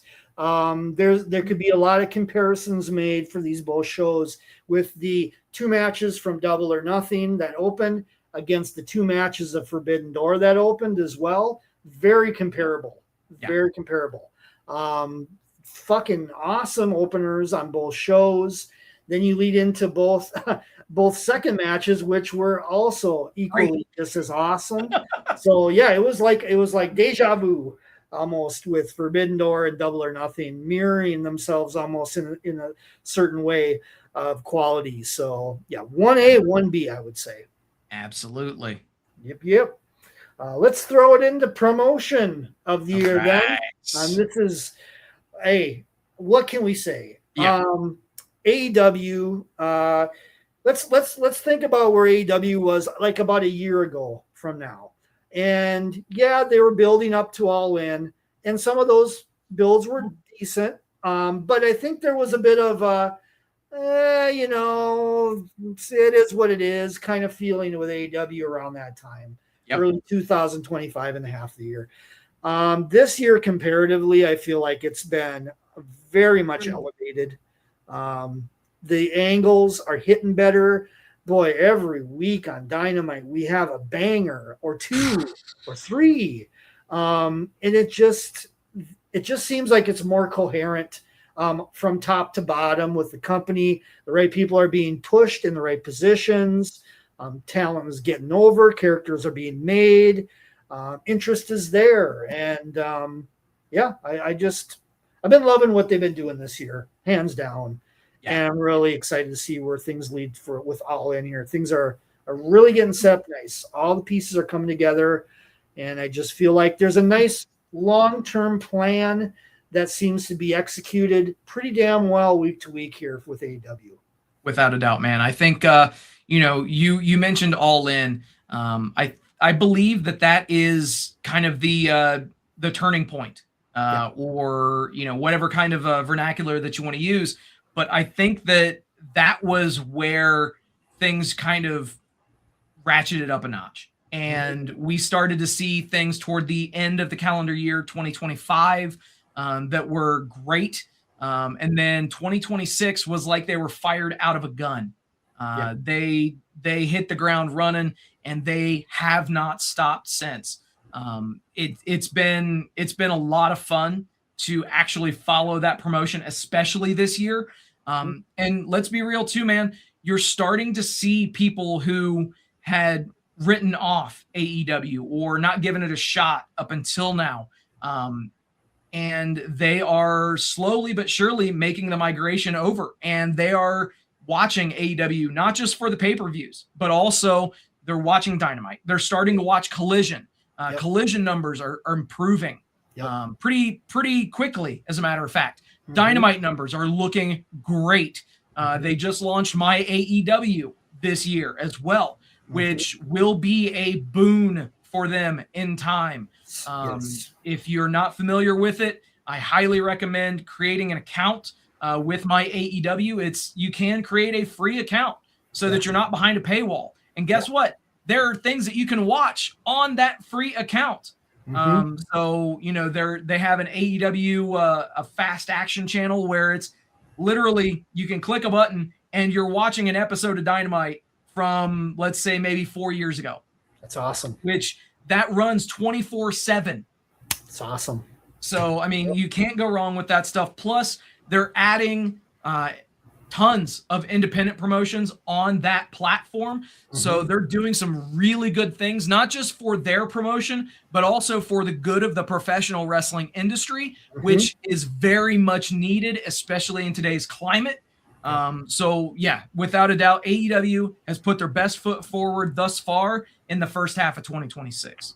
There could be a lot of comparisons made for these both shows with the 2 matches from Double or Nothing that opened against the 2 matches of Forbidden Door that opened as well. Very comparable. Yeah. Very comparable. Fucking awesome openers on both shows. Then you lead into both second matches, which were also equally just as awesome. So yeah, it was like deja vu almost with Forbidden Door and Double or Nothing, mirroring themselves almost in a certain way of quality. So yeah, 1A, 1B, I would say. Absolutely. Yep. Let's throw it into promotion of the year then. This is, hey, what can we say? Yeah. AEW. Let's think about where AEW was like about a year ago from now. And yeah, they were building up to All In, and some of those builds were decent. But I think there was a bit of it is what it is kind of feeling with AEW around that time. Yep. Early 2025 and a half of the year. This year, comparatively, I feel like it's been very much elevated. The angles are hitting better. Boy, every week on Dynamite, we have a banger or 2 or 3. And it just seems like it's more coherent from top to bottom with the company. The right people are being pushed in the right positions. Talent is getting over. Characters are being made. Interest is there. And I've been loving what they've been doing this year, hands down. Yeah. And I'm really excited to see where things lead with All In here. Things are really getting set up nice. All the pieces are coming together. And I just feel like there's a nice long-term plan that seems to be executed pretty damn well week to week here with AEW. Without a doubt, man. I think, you mentioned All In. I believe that is kind of the turning point, or whatever kind of vernacular that you want to use. But I think that was where things kind of ratcheted up a notch, and we started to see things toward the end of the calendar year 2025 that were great, and then 2026 was like they were fired out of a gun. They hit the ground running, and they have not stopped since. It's been a lot of fun to actually follow that promotion, especially this year. And let's be real too, man. You're starting to see people who had written off AEW or not given it a shot up until now. And they are slowly but surely making the migration over, and they are watching AEW, not just for the pay-per-views, but also they're watching Dynamite. They're starting to watch Collision. Collision numbers are improving pretty quickly, as a matter of fact. Mm-hmm. Dynamite numbers are looking great. They just launched My AEW this year as well, which will be a boon for them in time. If you're not familiar with it, I highly recommend creating an account with My AEW. You can create a free account so that you're not behind a paywall. And guess what? There are things that you can watch on that free account. So they have an AEW a fast action channel where it's literally you can click a button and you're watching an episode of Dynamite from, let's say, maybe 4 years ago. That's awesome. Which that runs 24/7. It's awesome. So I mean, you can't go wrong with that stuff. Plus, they're adding tons of independent promotions on that platform. So they're doing some really good things, not just for their promotion, but also for the good of the professional wrestling industry, which is very much needed, especially in today's climate. So yeah, without a doubt, AEW has put their best foot forward thus far in the first half of 2026.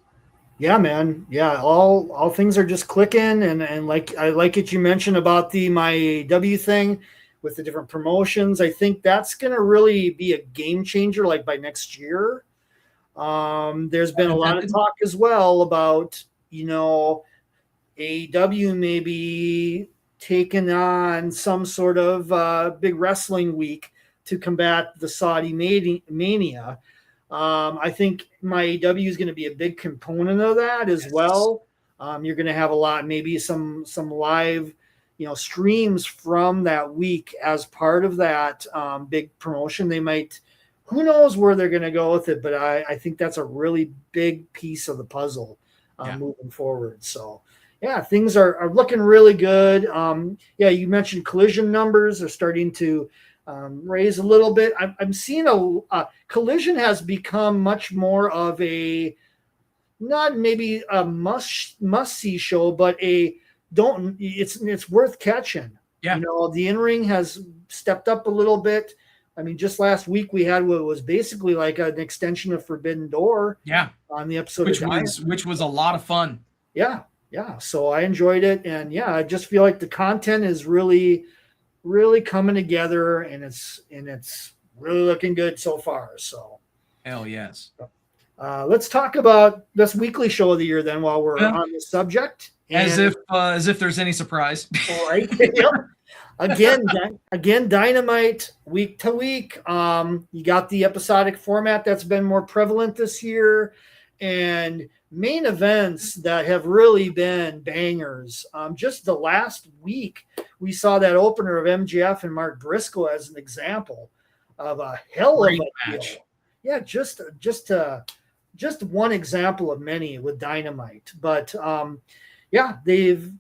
Yeah, man. Yeah, all things are just clicking, and like I like it you mentioned about the My W thing with the different promotions. I think that's going to really be a game changer, like by next year. There's been a lot of talk as well about, AEW maybe taking on some sort of big wrestling week to combat the Saudi mania. I think My AEW is going to be a big component of that as well. You're going to have a lot, maybe some live streams from that week as part of that big promotion. They might, who knows where they're going to go with it, but I think that's a really big piece of the puzzle moving forward. So yeah, things are looking really good. You mentioned Collision numbers are starting to raise a little bit. I'm seeing Collision has become much more of a, not maybe a must see show, but it's worth catching. Yeah. The in-ring has stepped up a little bit. I mean, just last week we had what was basically like an extension of Forbidden Door. Yeah. On the episode, which was a lot of fun. Yeah. Yeah. So I enjoyed it. And yeah, I just feel like the content is really, really coming together, and it's really looking good so far. So hell yes. Let's talk about this weekly show of the year then, while we're on the subject. As if there's any surprise. All right. Yep. Again, Dynamite week to week. You got the episodic format that's been more prevalent this year, and main events that have really been bangers. Just the last week, we saw that opener of MJF and Mark Briscoe as an example of a hell of a match. Deal. Yeah, just one example of many with Dynamite. But they've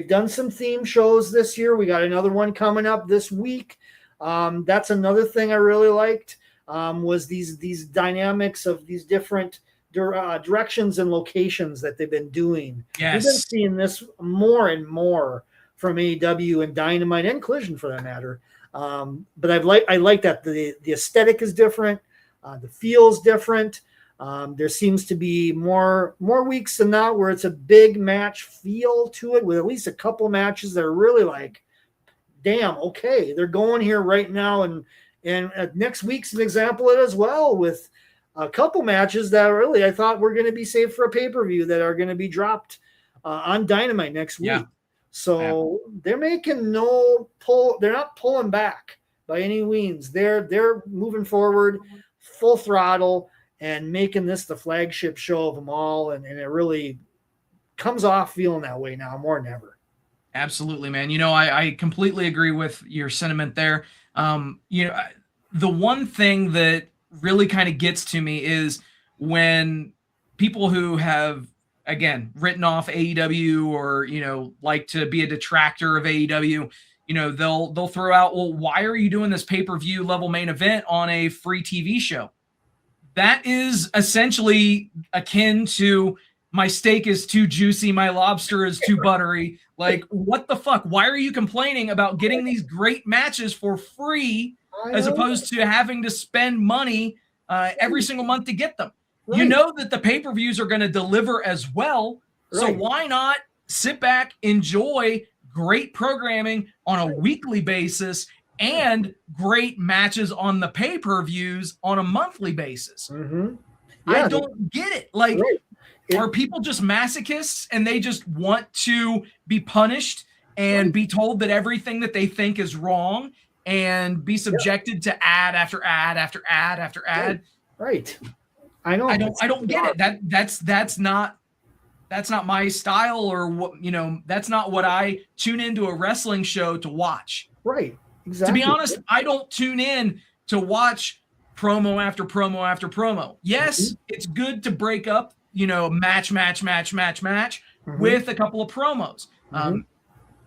done some theme shows this year. We got another one coming up this week. That's another thing I really liked, was these dynamics of these different directions and locations that they've been doing. Yes. We've been seeing this more and more from AEW and Dynamite and Collision for that matter. But I like that the aesthetic is different, the feel's different. There seems to be more weeks than not where it's a big match feel to it, with at least a couple matches that are really like, damn, okay, they're going here right now. And next week's an example of it as well, with a couple matches that really I thought were going to be saved for a pay-per-view that are going to be dropped on Dynamite next week. So they're making they're not pulling back by any means. They're moving forward full throttle and making this the flagship show of them all. And it really comes off feeling that way now more than ever. Absolutely, man. I completely agree with your sentiment there. The one thing that really kind of gets to me is when people who have, again, written off AEW or, like to be a detractor of AEW, they'll throw out, well, why are you doing this pay-per-view level main event on a free TV show? That is essentially akin to, my steak is too juicy, my lobster is too buttery. Like, what the fuck? Why are you complaining about getting these great matches for free as opposed to having to spend money every single month to get them? Right. You know that the pay-per-views are going to deliver as well. Right. So why not sit back, enjoy great programming on a weekly basis and great matches on the pay-per-views on a monthly basis? I don't get it. Like, are people just masochists and they just want to be punished and be told that everything that they think is wrong and be subjected to ad after ad after ad after ad? Right. I know. I don't get it. That's not my style, or what, that's not what I tune into a wrestling show to watch. Right. Exactly. To be honest, I don't tune in to watch promo after promo after promo. Yes, it's good to break up, match with a couple of promos.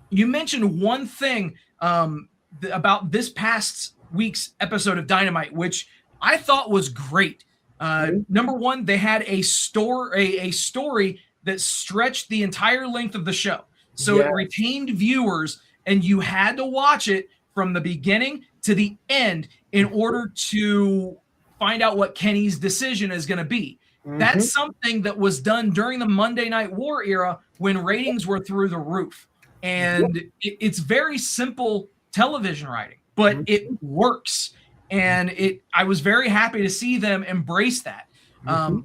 You mentioned one thing about this past week's episode of Dynamite, which I thought was great. Number one, they had a story that stretched the entire length of the show. So it retained viewers, and you had to watch it from the beginning to the end in order to find out what Kenny's decision is going to be. That's something that was done during the Monday Night War era when ratings were through the roof. And it's very simple television writing, but it works. And I was very happy to see them embrace that.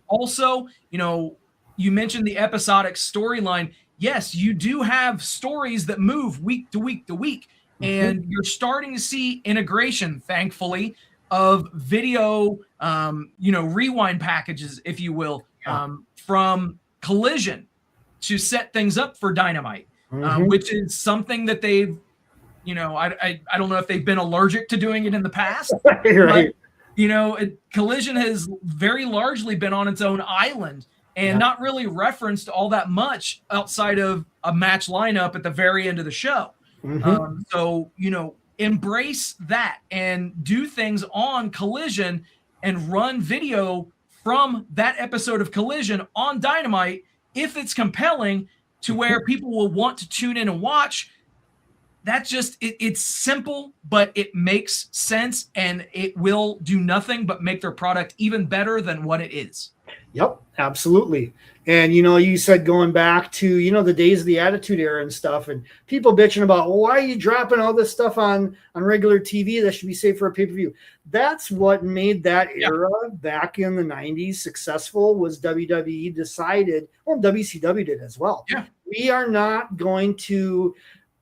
Also, you mentioned the episodic storyline. Yes, you do have stories that move week to week to week. And you're starting to see integration, thankfully, of video, rewind packages, if you will, from Collision to set things up for Dynamite, which is something that they've, I don't know if they've been allergic to doing it in the past. Right. But, Collision has very largely been on its own island and not really referenced all that much outside of a match lineup at the very end of the show. So, embrace that and do things on Collision and run video from that episode of Collision on Dynamite if it's compelling to where people will want to tune in and watch. That's just it's simple, but it makes sense, and it will do nothing but make their product even better than what it is. Yep, absolutely. And, you said going back to, the days of the Attitude Era and stuff, and people bitching about, well, why are you dropping all this stuff on regular TV that should be saved for a pay-per-view? That's what made that era back in the 90s successful, was WWE decided, well, WCW did as well. Yeah. We are not going to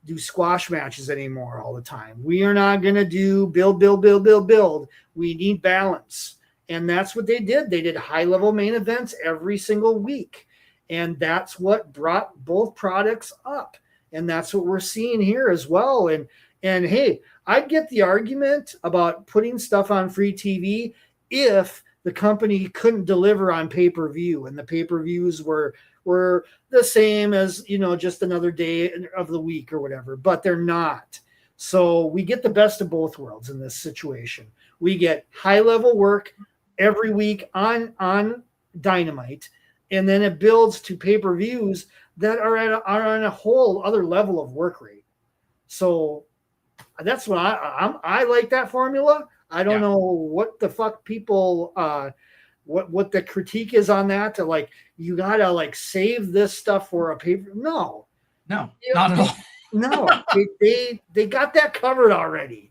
do squash matches anymore all the time. We are not going to do build. We need balance. And that's what they did. They did high-level main events every single week. And that's what brought both products up. And that's what we're seeing here as well. And hey, I'd get the argument about putting stuff on free TV if the company couldn't deliver on pay-per-view, and the pay-per-views were the same as, just another day of the week or whatever, but they're not. So we get the best of both worlds in this situation. We get high-level work every week on Dynamite, and then it builds to pay-per-views that are on a whole other level of work rate. So that's what I like that formula. I don't know what the fuck people what the critique is on that, to like, you gotta save this stuff for a paper. No, not at all. No, they got that covered already.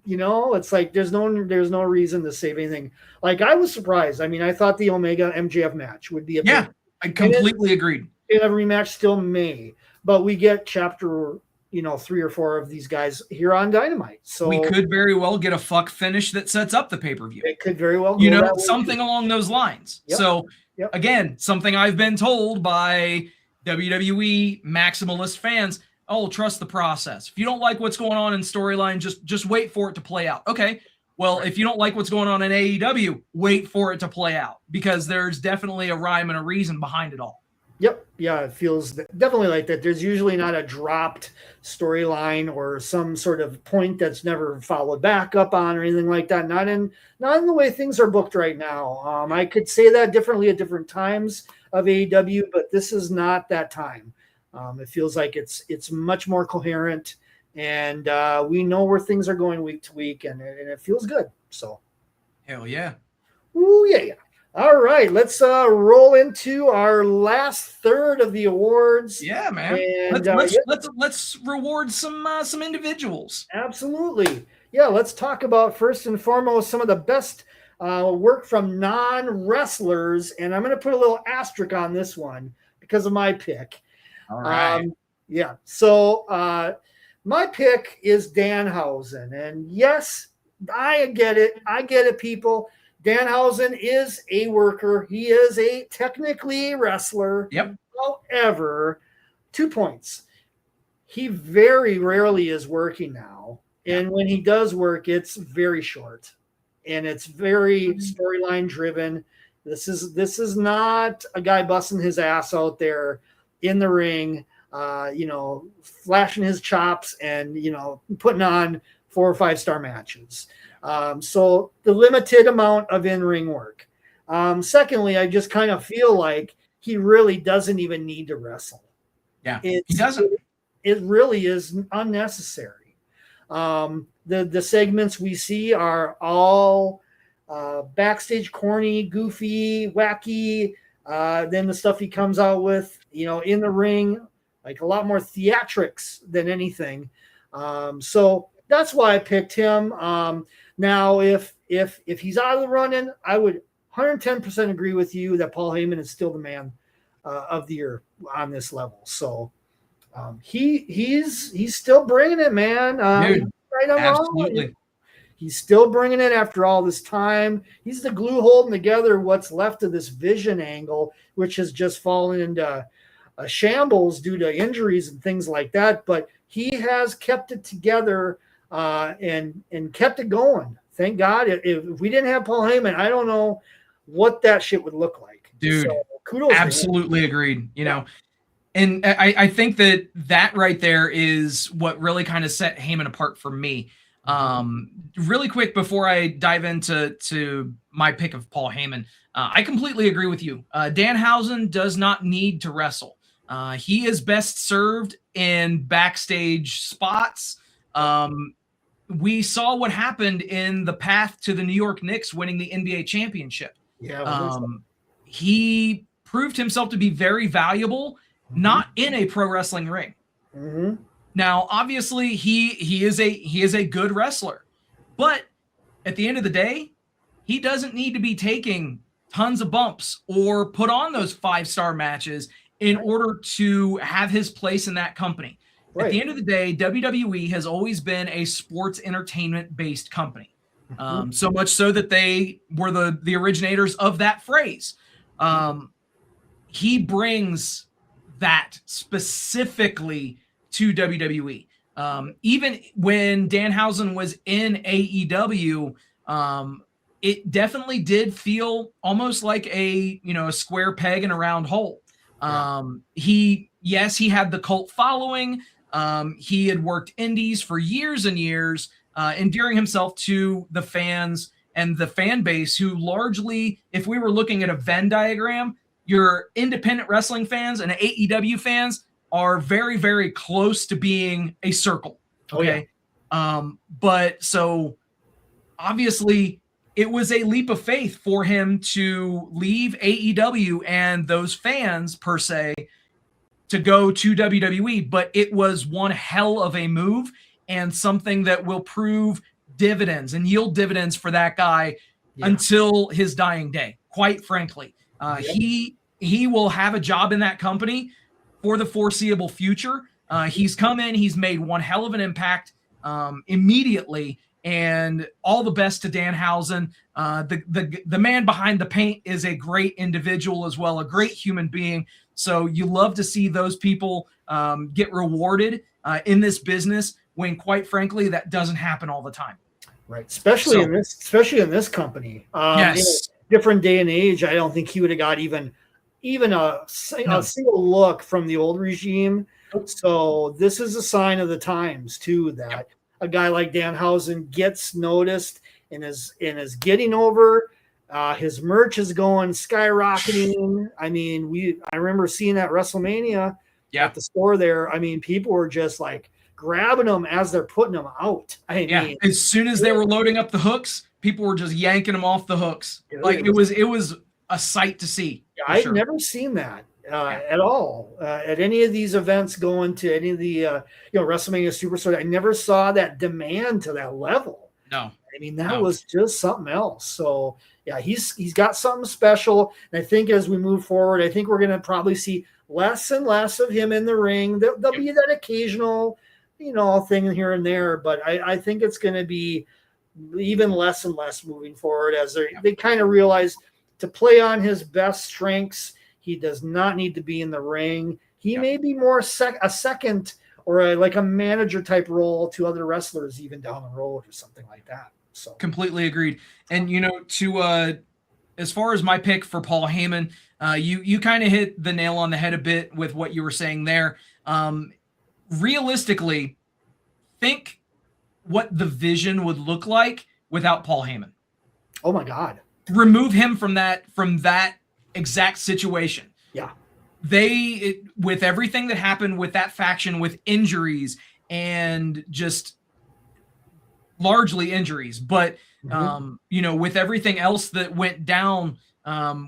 It's like there's no reason to save anything. Like, I was surprised. I mean, I thought the Omega MJF match would be I completely agreed. And a rematch still may, but we get chapter 3 or 4 of these guys here on Dynamite. So we could very well get a fuck finish that sets up the pay-per-view. It could very well something along those lines. Yep. So again, something I've been told by WWE maximalist fans. Oh, trust the process. If you don't like what's going on in storyline, just wait for it to play out. Okay. Well, if you don't like what's going on in AEW, wait for it to play out, because there's definitely a rhyme and a reason behind it all. Yep. Yeah, it feels definitely like that. There's usually not a dropped storyline or some sort of point that's never followed back up on or anything like that. Not in the way things are booked right now. I could say that differently at different times of AEW, but this is not that time. It feels like it's much more coherent, and we know where things are going week to week, and it feels good. So, hell yeah. Ooh, yeah. All right, let's roll into our last third of the awards. Yeah, man. And, let's reward some individuals. Absolutely. Yeah, let's talk about, first and foremost, some of the best work from non-wrestlers, and I'm going to put a little asterisk on this one because of my pick. All right. Yeah. So my pick is Danhausen, and yes, I get it, people. Danhausen is a worker. He is technically a wrestler. Yep. However, 2 points. He very rarely is working now. And when he does work, it's very short. And it's very storyline driven. This is not a guy busting his ass out there in the ring, flashing his chops and, putting on 4 or 5 star matches. So the limited amount of in-ring work. Secondly, I just kind of feel like he really doesn't even need to wrestle. Yeah, he doesn't. It really is unnecessary. The segments we see are all backstage corny, goofy, wacky. Then the stuff he comes out with, in the ring, like a lot more theatrics than anything. So that's why I picked him. Now, if he's out of the running, I would 110% agree with you that Paul Heyman is still the man of the year on this level. So he's still bringing it, man. Dude, right, absolutely. Wrong. He's still bringing it after all this time. He's the glue holding together what's left of this Vision angle, which has just fallen into a shambles due to injuries and things like that. But he has kept it together and kept it going. Thank God. If we didn't have Paul Heyman, I don't know what that shit would look like. Dude, so, kudos. Absolutely agreed. And I think that right there is what really kind of set Heyman apart for me. Really quick before I dive into my pick of Paul Heyman, I completely agree with you. Danhausen does not need to wrestle. He is best served in backstage spots. We saw what happened in the path to the New York Knicks winning the NBA championship. Yeah, he proved himself to be very valuable, not in a pro wrestling ring. Mm-hmm. Now, obviously, he is a good wrestler, but at the end of the day, he doesn't need to be taking tons of bumps or put on those 5-star matches in order to have his place in that company. Right. At the end of the day, WWE has always been a sports entertainment based company. So much so that they were the originators of that phrase. He brings that specifically to WWE. Even when Danhausen was in AEW, it definitely did feel almost like a square peg in a round hole. He had the cult following. He had worked indies for years and years, endearing himself to the fans and the fan base who largely, if we were looking at a Venn diagram, your independent wrestling fans and AEW fans are very, very close to being a circle. Okay. But so obviously it was a leap of faith for him to leave AEW and those fans per se to go to WWE, but it was one hell of a move and something that will prove dividends and yield dividends for that guy until his dying day. Quite frankly, he will have a job in that company for the foreseeable future. He's come in, he's made one hell of an impact immediately, and all the best to Danhausen. The man behind the paint is a great individual as well, a great human being. So you love to see those people get rewarded in this business when, quite frankly, that doesn't happen all the time. Right, especially in this company. In a different day and age, I don't think he would have got even a single look from the old regime. So this is a sign of the times too, that a guy like Danhausen gets noticed and is getting over. His merch is going skyrocketing. I mean, I remember seeing that WrestleMania at the store there. I mean, people were just like grabbing them as they're putting them out. I mean, as soon as they were loading up the hooks, people were just yanking them off the hooks. It was a sight to see. I've never seen that at all at any of these events. Going to any of the WrestleMania Superstore, I never saw that demand to that level. No, I mean that was just something else. So he's got something special, and I think as we move forward, I think we're going to probably see less and less of him in the ring. There'll be that occasional thing here and there, but I think it's going to be even less and less moving forward as they kind of realize to play on his best strengths, he does not need to be in the ring. He may be more a second or like a manager type role to other wrestlers even down the road or something like that. So completely agreed. And to as far as my pick for Paul Heyman, you kind of hit the nail on the head a bit with what you were saying there. Realistically, think the vision would look like without Paul Heyman. Oh my God. Remove him from that exact situation. Yeah. With everything that happened with that faction, with injuries and just largely injuries, but with everything else that went down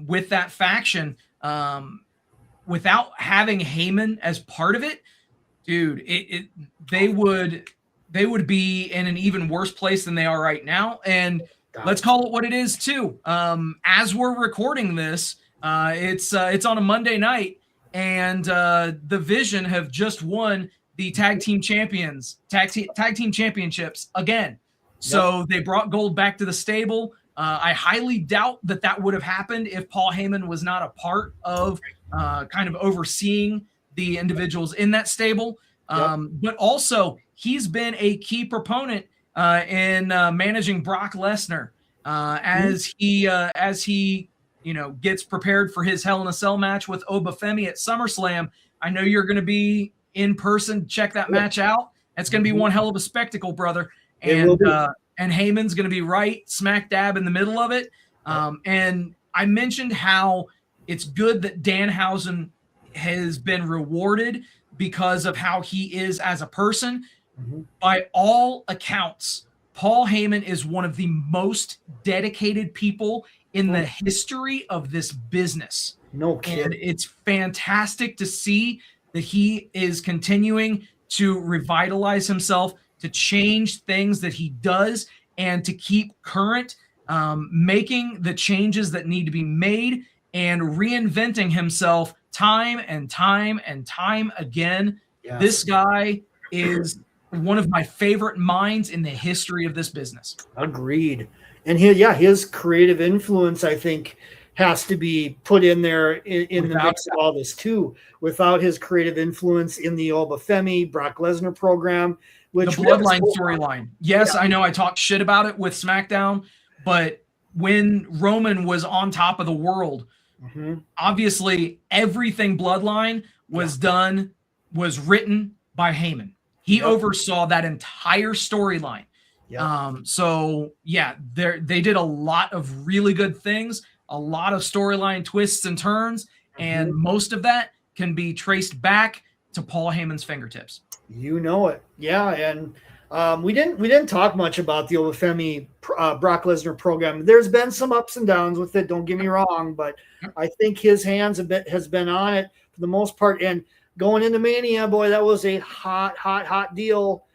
with that faction, without having Heyman as part of it, dude, they would be in an even worse place than they are right now. And let's call it what it is too. As we're recording this, it's on a Monday night, and the Vision have just won the tag team championships again. So they brought gold back to the stable. I highly doubt that would have happened if Paul Heyman was not a part of kind of overseeing the individuals in that stable. But also, he's been a key proponent in managing Brock Lesnar as he gets prepared for his Hell in a Cell match with Obafemi at SummerSlam. I know you're going to be in person. Check that match out. It's going to be one hell of a spectacle, brother. And Heyman's going to be right smack dab in the middle of it. And I mentioned how it's good that Danhausen has been rewarded because of how he is as a person. By all accounts, Paul Heyman is one of the most dedicated people in the history of this business. No kidding. And it's fantastic to see that he is continuing to revitalize himself, to change things that he does, and to keep current, making the changes that need to be made, and reinventing himself time and time and time again. Yes. This guy is one of my favorite minds in the history of this business. Agreed. And his creative influence, I think, has to be put in there in the mix of all this too. Without his creative influence in the Obafemi Brock Lesnar program, which the Bloodline storyline. Yes, I know I talked shit about it with SmackDown, but when Roman was on top of the world, obviously everything Bloodline was written by Heyman. He oversaw that entire storyline. They did a lot of really good things, a lot of storyline twists and turns, and most of that can be traced back to Paul Heyman's fingertips. You know it. Yeah, and we didn't talk much about the Obafemi Brock Lesnar program. There's been some ups and downs with it, don't get me wrong, but I think his hands has been on it for the most part. And going into Mania, boy, that was a hot deal.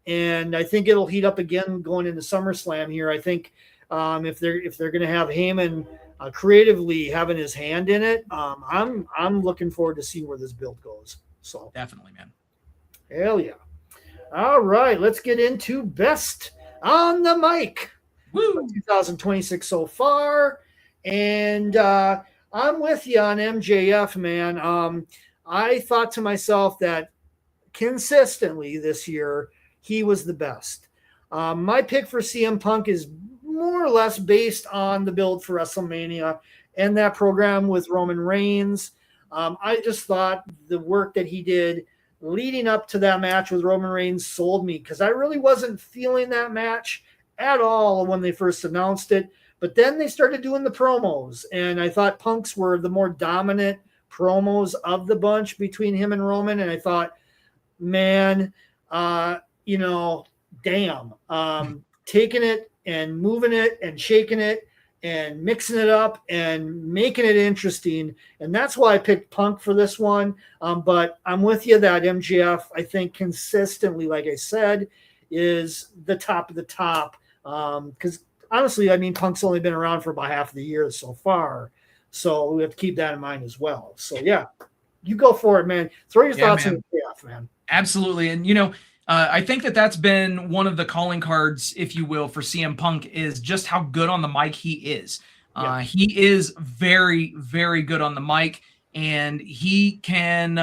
And I think it'll heat up again going into SummerSlam here. I think if they're going to have Heyman creatively having his hand in it, I'm looking forward to seeing where this build goes. So definitely, man. Hell yeah. All right, let's get into best on the mic. Woo! 2026 so far. And I'm with you on MJF, man. I thought to myself that consistently this year, he was the best. My pick for CM Punk is more or less based on the build for WrestleMania and that program with Roman Reigns. I just thought the work that he did leading up to that match with Roman Reigns sold me, because I really wasn't feeling that match at all when they first announced it. But then they started doing the promos, and I thought Punk's were the more dominant promos of the bunch between him and Roman. And I thought, man, damn, taking it and moving it and shaking it and mixing it up and making it interesting. And that's why I picked Punk for this one. But I'm with you that MJF, I think consistently, like I said, is the top of the top. Because honestly, I mean, Punk's only been around for about half of the year so far. So we have to keep that in mind as well. So yeah, you go for it, man. Throw your thoughts in MJF, man. Absolutely. And, I think that's been one of the calling cards, if you will, for CM Punk, is just how good on the mic he is. He is very, very good on the mic, and he can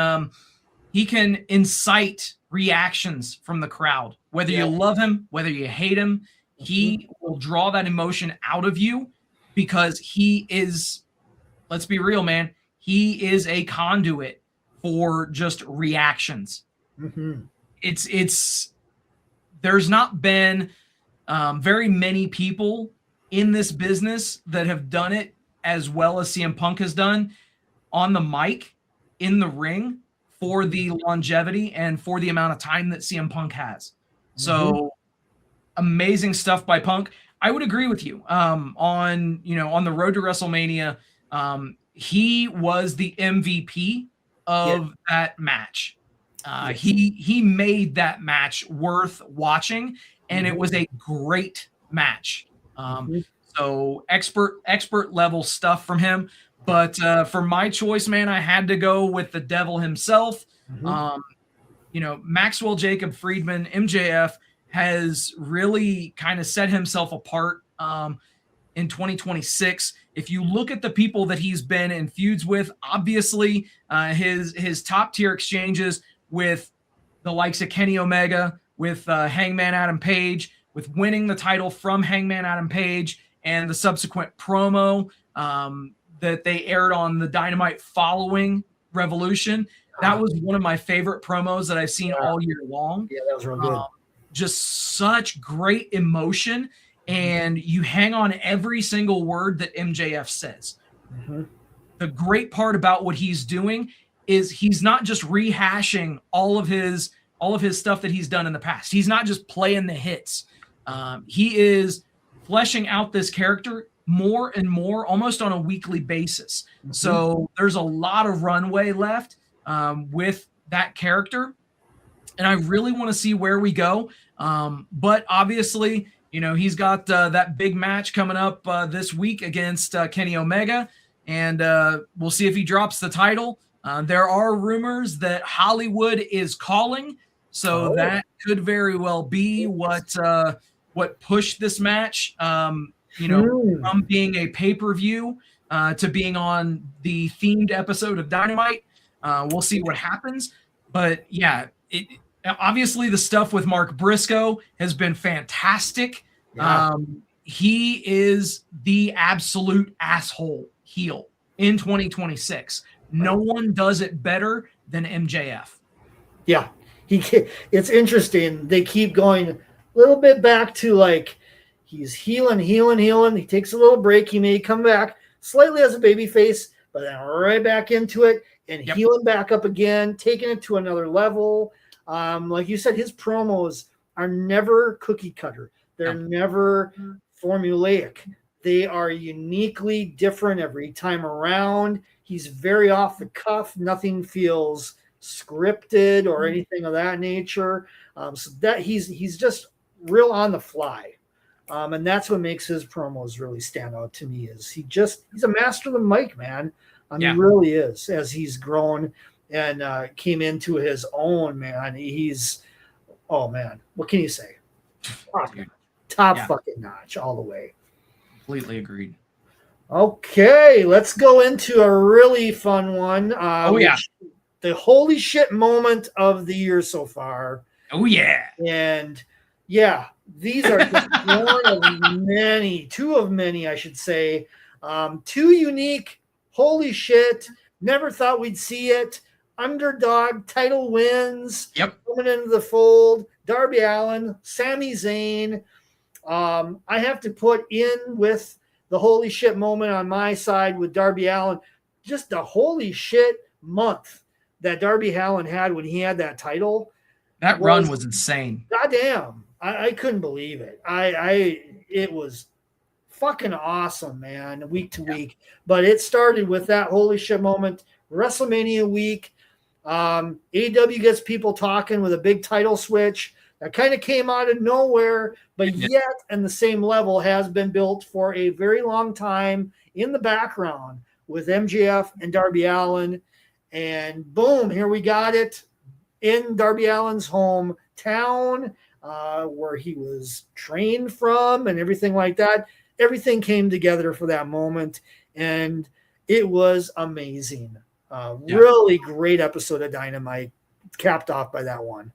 incite reactions from the crowd. Whether you love him, whether you hate him, he will draw that emotion out of you, because he is, let's be real, man, he is a conduit for just reactions. It's there's not been very many people in this business that have done it as well as CM Punk has done on the mic, in the ring, for the longevity and for the amount of time that CM Punk has. So amazing stuff by Punk. I would agree with you on the road to WrestleMania. He was the MVP of that match. He made that match worth watching, and it was a great match. So expert level stuff from him. But for my choice, man, I had to go with the devil himself. Maxwell Jacob Friedman, MJF, has really kind of set himself apart in 2026. If you look at the people that he's been in feuds with, obviously his top tier exchanges with the likes of Kenny Omega, with Hangman Adam Page, with winning the title from Hangman Adam Page, and the subsequent promo that they aired on the Dynamite following Revolution. That was one of my favorite promos that I've seen all year long. Yeah, that was real good. Just such great emotion, and you hang on every single word that MJF says. The great part about what he's doing is he's not just rehashing all of his stuff that he's done in the past. He's not just playing the hits. He is fleshing out this character more and more, almost on a weekly basis. So there's a lot of runway left with that character, and I really want to see where we go. But obviously, he's got that big match coming up this week against Kenny Omega, and we'll see if he drops the title. There are rumors that Hollywood is calling, so that could very well be what pushed this match, from being a pay-per-view to being on the themed episode of Dynamite. We'll see what happens. But yeah, obviously the stuff with Mark Briscoe has been fantastic. He is the absolute asshole heel in 2026. No one does it better than MJF. Yeah, it's interesting. They keep going a little bit back to like he's healing. He takes a little break. He may come back slightly as a babyface, but then right back into it and healing back up again, taking it to another level. Like you said, his promos are never cookie cutter. They're never formulaic. They are uniquely different every time around. He's very off the cuff. Nothing feels scripted or anything of that nature. So that he's just real on the fly. And that's what makes his promos really stand out to me is he's a master of the mic, man. He really is, as he's grown and came into his own, man. What can you say? Top fucking notch all the way. Completely agreed. Okay, let's go into a really fun one. The holy shit moment of the year so far. Oh, yeah. And yeah, these are just two of many, I should say. Two unique, holy shit, never thought we'd see it. Underdog title wins. Coming into the fold. Darby Allin, Sami Zayn. I have to put in with the holy shit moment on my side with Darby Allin. Just the holy shit month that Darby Allin had when he had that title. That run was insane. Goddamn. I couldn't believe it. It was fucking awesome, man, week to week. But it started with that holy shit moment, WrestleMania week. AEW gets people talking with a big title switch that kind of came out of nowhere, but yet on the same level has been built for a very long time in the background with MJF and Darby Allin. And boom, here we got it in Darby Allin's hometown, where he was trained from and everything like that. Everything came together for that moment, and it was amazing. Really great episode of Dynamite, capped off by that one.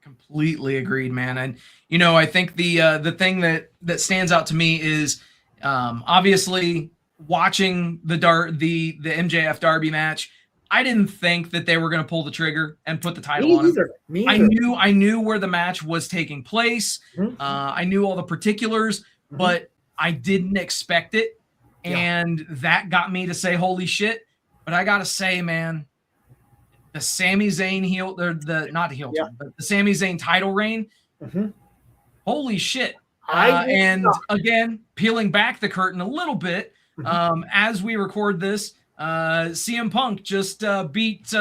Completely agreed, man. And I think the thing that stands out to me is obviously watching the MJF Darby match. I didn't think that they were going to pull the trigger and put the title Me on him. either. Me either. I knew where the match was taking place. Mhm. I knew all the particulars, but I didn't expect it. And that got me to say, holy shit. But I got to say, man, the Sami Zayn not the heel turn, but the Sami Zayn title reign, holy shit. And again, peeling back the curtain a little bit, as we record this, CM Punk just beat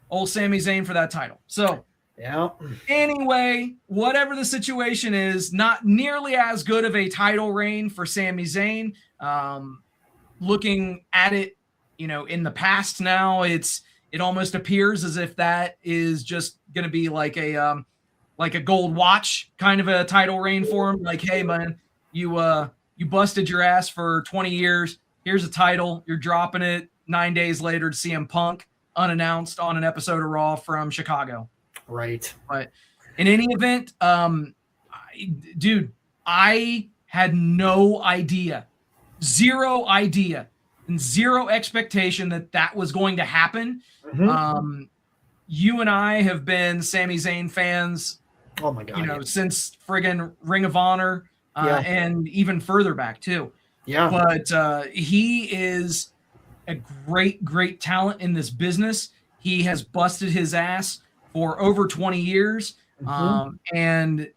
old Sami Zayn for that title. So anyway, whatever the situation is, not nearly as good of a title reign for Sami Zayn. Looking at it, in the past now, it almost appears as if that is just going to be like a gold watch kind of a title reign for him. Like, hey man, you busted your ass for 20 years. Here's a title. You're dropping it 9 days later to CM Punk unannounced on an episode of Raw from Chicago. Right. But in any event, dude, I had no idea, zero idea, and zero expectation that was going to happen. You and I have been Sami Zayn fans. Oh my God. Since friggin' Ring of Honor, and even further back too. Yeah. But he is a great talent in this business. He has busted his ass for over 20 years. And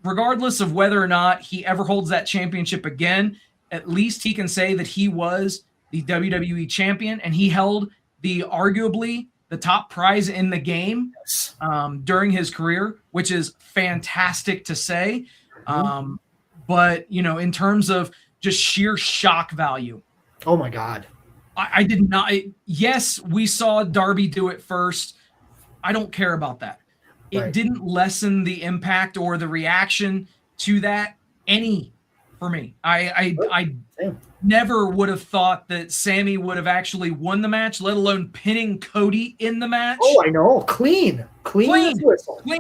regardless of whether or not he ever holds that championship again, at least he can say that he was the WWE champion and he held arguably the top prize in the game during his career, which is fantastic to say. But, in terms of just sheer shock value. Oh my God. I did not. Yes, we saw Darby do it first. I don't care about that. It didn't lessen the impact or the reaction to that any for me. I never would have thought that Sammy would have actually won the match, let alone pinning Cody in the match. Oh, I know. Clean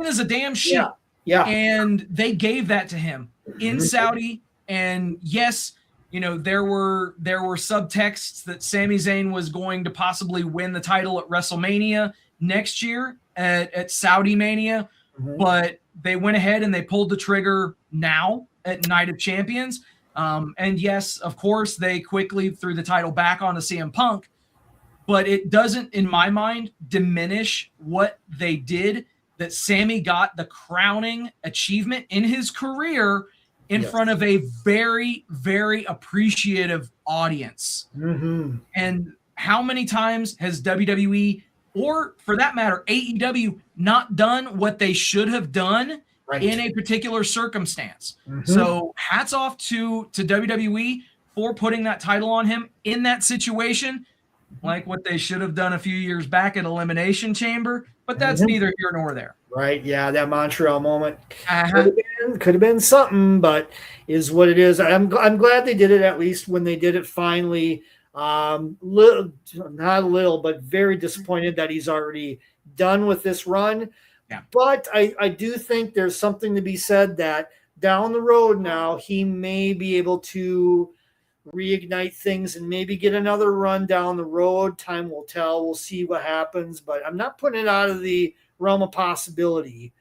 as a damn sheet. Yeah. And they gave that to him in Saudi. And yes, there were subtexts that Sami Zayn was going to possibly win the title at WrestleMania next year at Saudi Mania, but they went ahead and they pulled the trigger now at Night of Champions. And yes, of course, they quickly threw the title back onto CM Punk, but it doesn't, in my mind, diminish what they did, that Sammy got the crowning achievement in his career in front of a very, very appreciative audience. And how many times has WWE, or for that matter, AEW, not done what they should have done in a particular circumstance? So hats off to WWE for putting that title on him in that situation, like what they should have done a few years back at Elimination Chamber, but that's neither here nor there. Right. Yeah. That Montreal moment could have been something, but is what it is. I'm glad they did it, at least when they did it finally. Not a little, but very disappointed that he's already done with this run. But I do think there's something to be said that down the road now, he may be able to reignite things and maybe get another run down the road. Time will tell. We'll see what happens, but I'm not putting it out of the realm of possibility,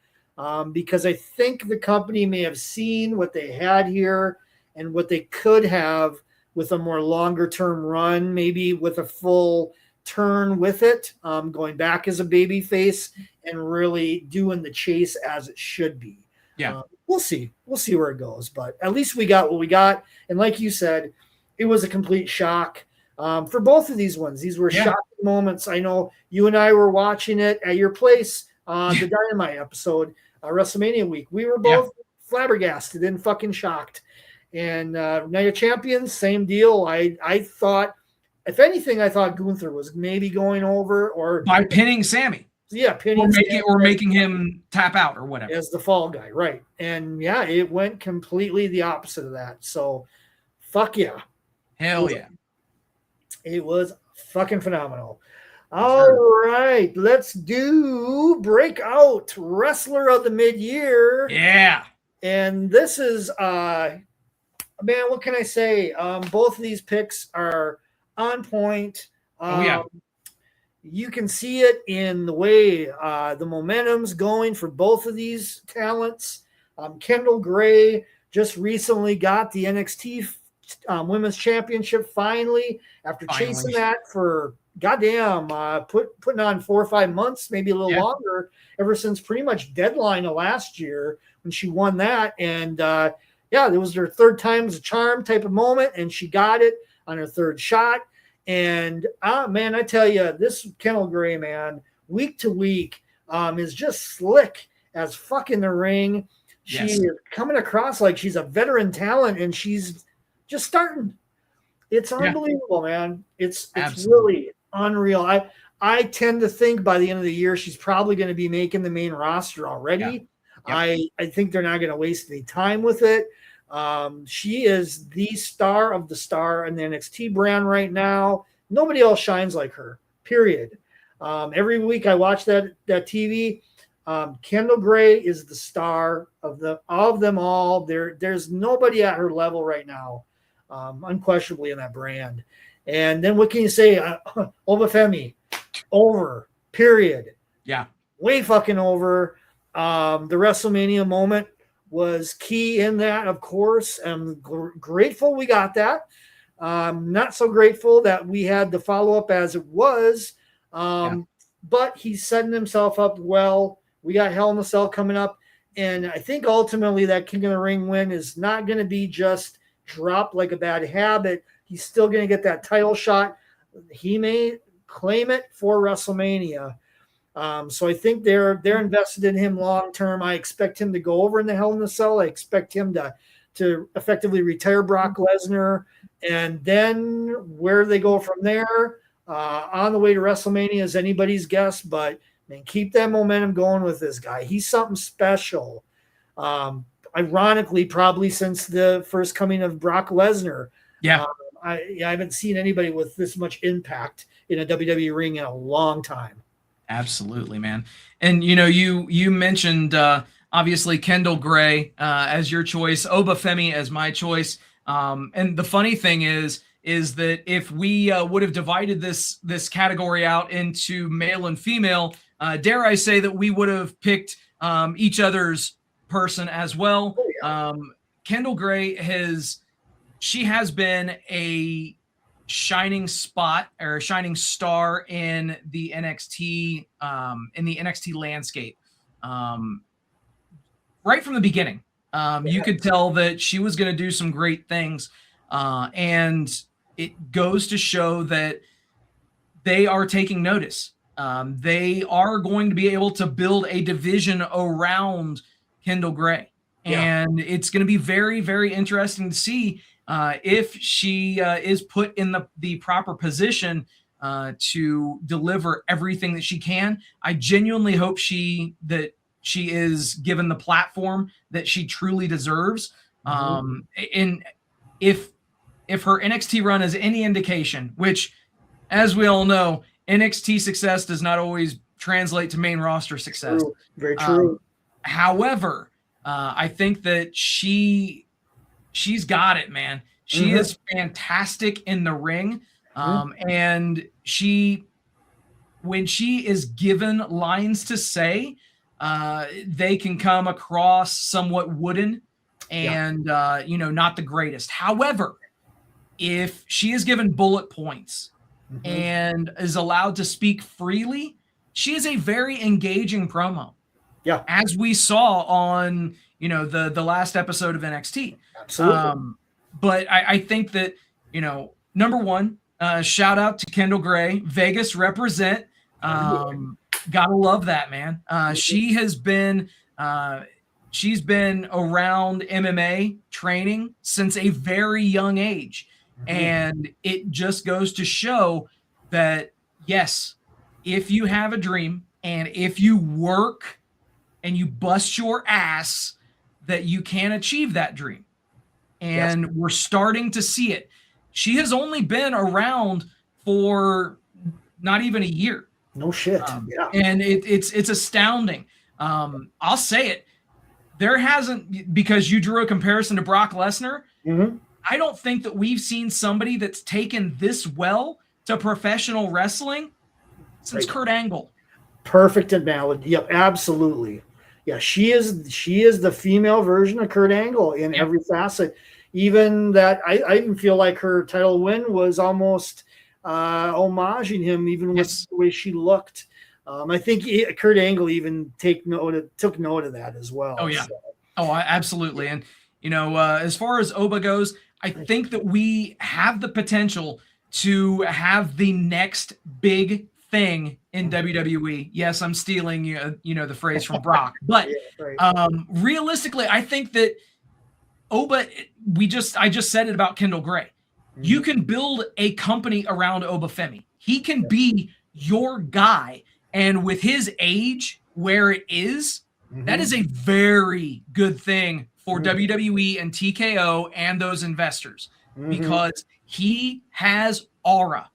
because I think the company may have seen what they had here and what they could have with a more longer term run, maybe with a full turn with it, going back as a baby face and really doing the chase as it should be. We'll see where it goes, but at least we got what we got. And like you said, it was a complete shock for both of these ones. These were shocking moments. I know you and I were watching it at your place, the Dynamite episode, WrestleMania week. We were both flabbergasted and fucking shocked. And Night of Champions, same deal. I thought, if anything, I thought Gunther was maybe going over, or by pinning Sammy. Or making him tap out or whatever. As the fall guy, right. And it went completely the opposite of that. So fuck yeah. Hell yeah. It was fucking phenomenal. All right, let's do Breakout Wrestler of the Mid-Year. Yeah. And this is man, what can I say? Both of these picks are on point. you can see it in the way the momentum's going for both of these talents. Kendall Gray just recently got the NXT Women's Championship finally after chasing that for goddamn putting on 4 or 5 months, maybe a little longer, ever since pretty much deadline of last year when she won that. And it was her third time's a charm type of moment, and she got it on her third shot. And man, I tell you, this Kendall Gray, man, week to week, is just slick as fuck in the ring. She is coming across like she's a veteran talent, and she's just starting. It's unbelievable, man. It's really unreal. I tend to think by the end of the year she's probably going to be making the main roster already. I think they're not going to waste any time with it. She is the star of the star in the NXT brand right now. Nobody else shines like her, period. Every week I watch that TV. Kendall Gray is the star of them all. There's nobody at her level right now, unquestionably, in that brand. And then what can you say? Obafemi, over, period. Yeah. Way fucking over. The WrestleMania moment was key in that, of course. I'm grateful we got that. Not so grateful that we had the follow-up as it was. But he's setting himself up well. We got Hell in a Cell coming up. And I think ultimately that King of the Ring win is not going to be just dropped like a bad habit. He's still going to get that title shot. He may claim it for WrestleMania. So I think they're invested in him long term. I expect him to go over in the Hell in a Cell. I expect him to effectively retire Brock Lesnar, and then where they go from there on the way to WrestleMania is anybody's guess. But man, keep that momentum going with this guy. He's something special. Ironically, probably since the first coming of Brock Lesnar. I haven't seen anybody with this much impact in a WWE ring in a long time. Absolutely, man. And you mentioned obviously Kendall Gray as your choice, Obafemi as my choice. And the funny thing is that if we would have divided this category out into male and female, dare I say that we would have picked each other's person as well. Kendall Gray has been a shining spot or a shining star in the NXT landscape right from the beginning. You could tell that she was going to do some great things, and it goes to show that they are taking notice. They are going to be able to build a division around Kendall Gray, and it's going to be very, very interesting to see if she is put in the proper position to deliver everything that she can. I genuinely hope she is given the platform that she truly deserves. And if her NXT run is any indication, which, as we all know, NXT success does not always translate to main roster success. True. Very true. However, I think that she's got it, man. She is fantastic in the ring. And when she is given lines to say, they can come across somewhat wooden and, not the greatest. However, if she is given bullet points and is allowed to speak freely, she is a very engaging promo. Yeah. As we saw on, the last episode of NXT. Absolutely. But I think that, number one, shout out to Kendall Gray, Vegas represent. Gotta love that, man. She's been around MMA training since a very young age. And it just goes to show that, yes, if you have a dream and if you work and you bust your ass, that you can achieve that dream. And we're starting to see it. She has only been around for not even a year. No shit. And it's astounding. I'll say it. There hasn't, because you drew a comparison to Brock Lesnar. I don't think that we've seen somebody that's taken this well to professional wrestling since Kurt Angle. Perfect analogy. Yep, absolutely. Yeah, she is the female version of Kurt Angle in every facet. Even that, I even feel like her title win was almost homaging him, even with the way she looked. I think Kurt Angle even took note of that as well. Oh yeah. So. Oh, absolutely. And as far as Oba goes, I think that we have the potential to have the next big thing in WWE. Yes, I'm stealing the phrase from Brock, but realistically, I think that Oba. I just said it about Kendall Gray. You can build a company around Oba Femi. He can be your guy, and with his age where it is, that is a very good thing for WWE and TKO and those investors because he has aura.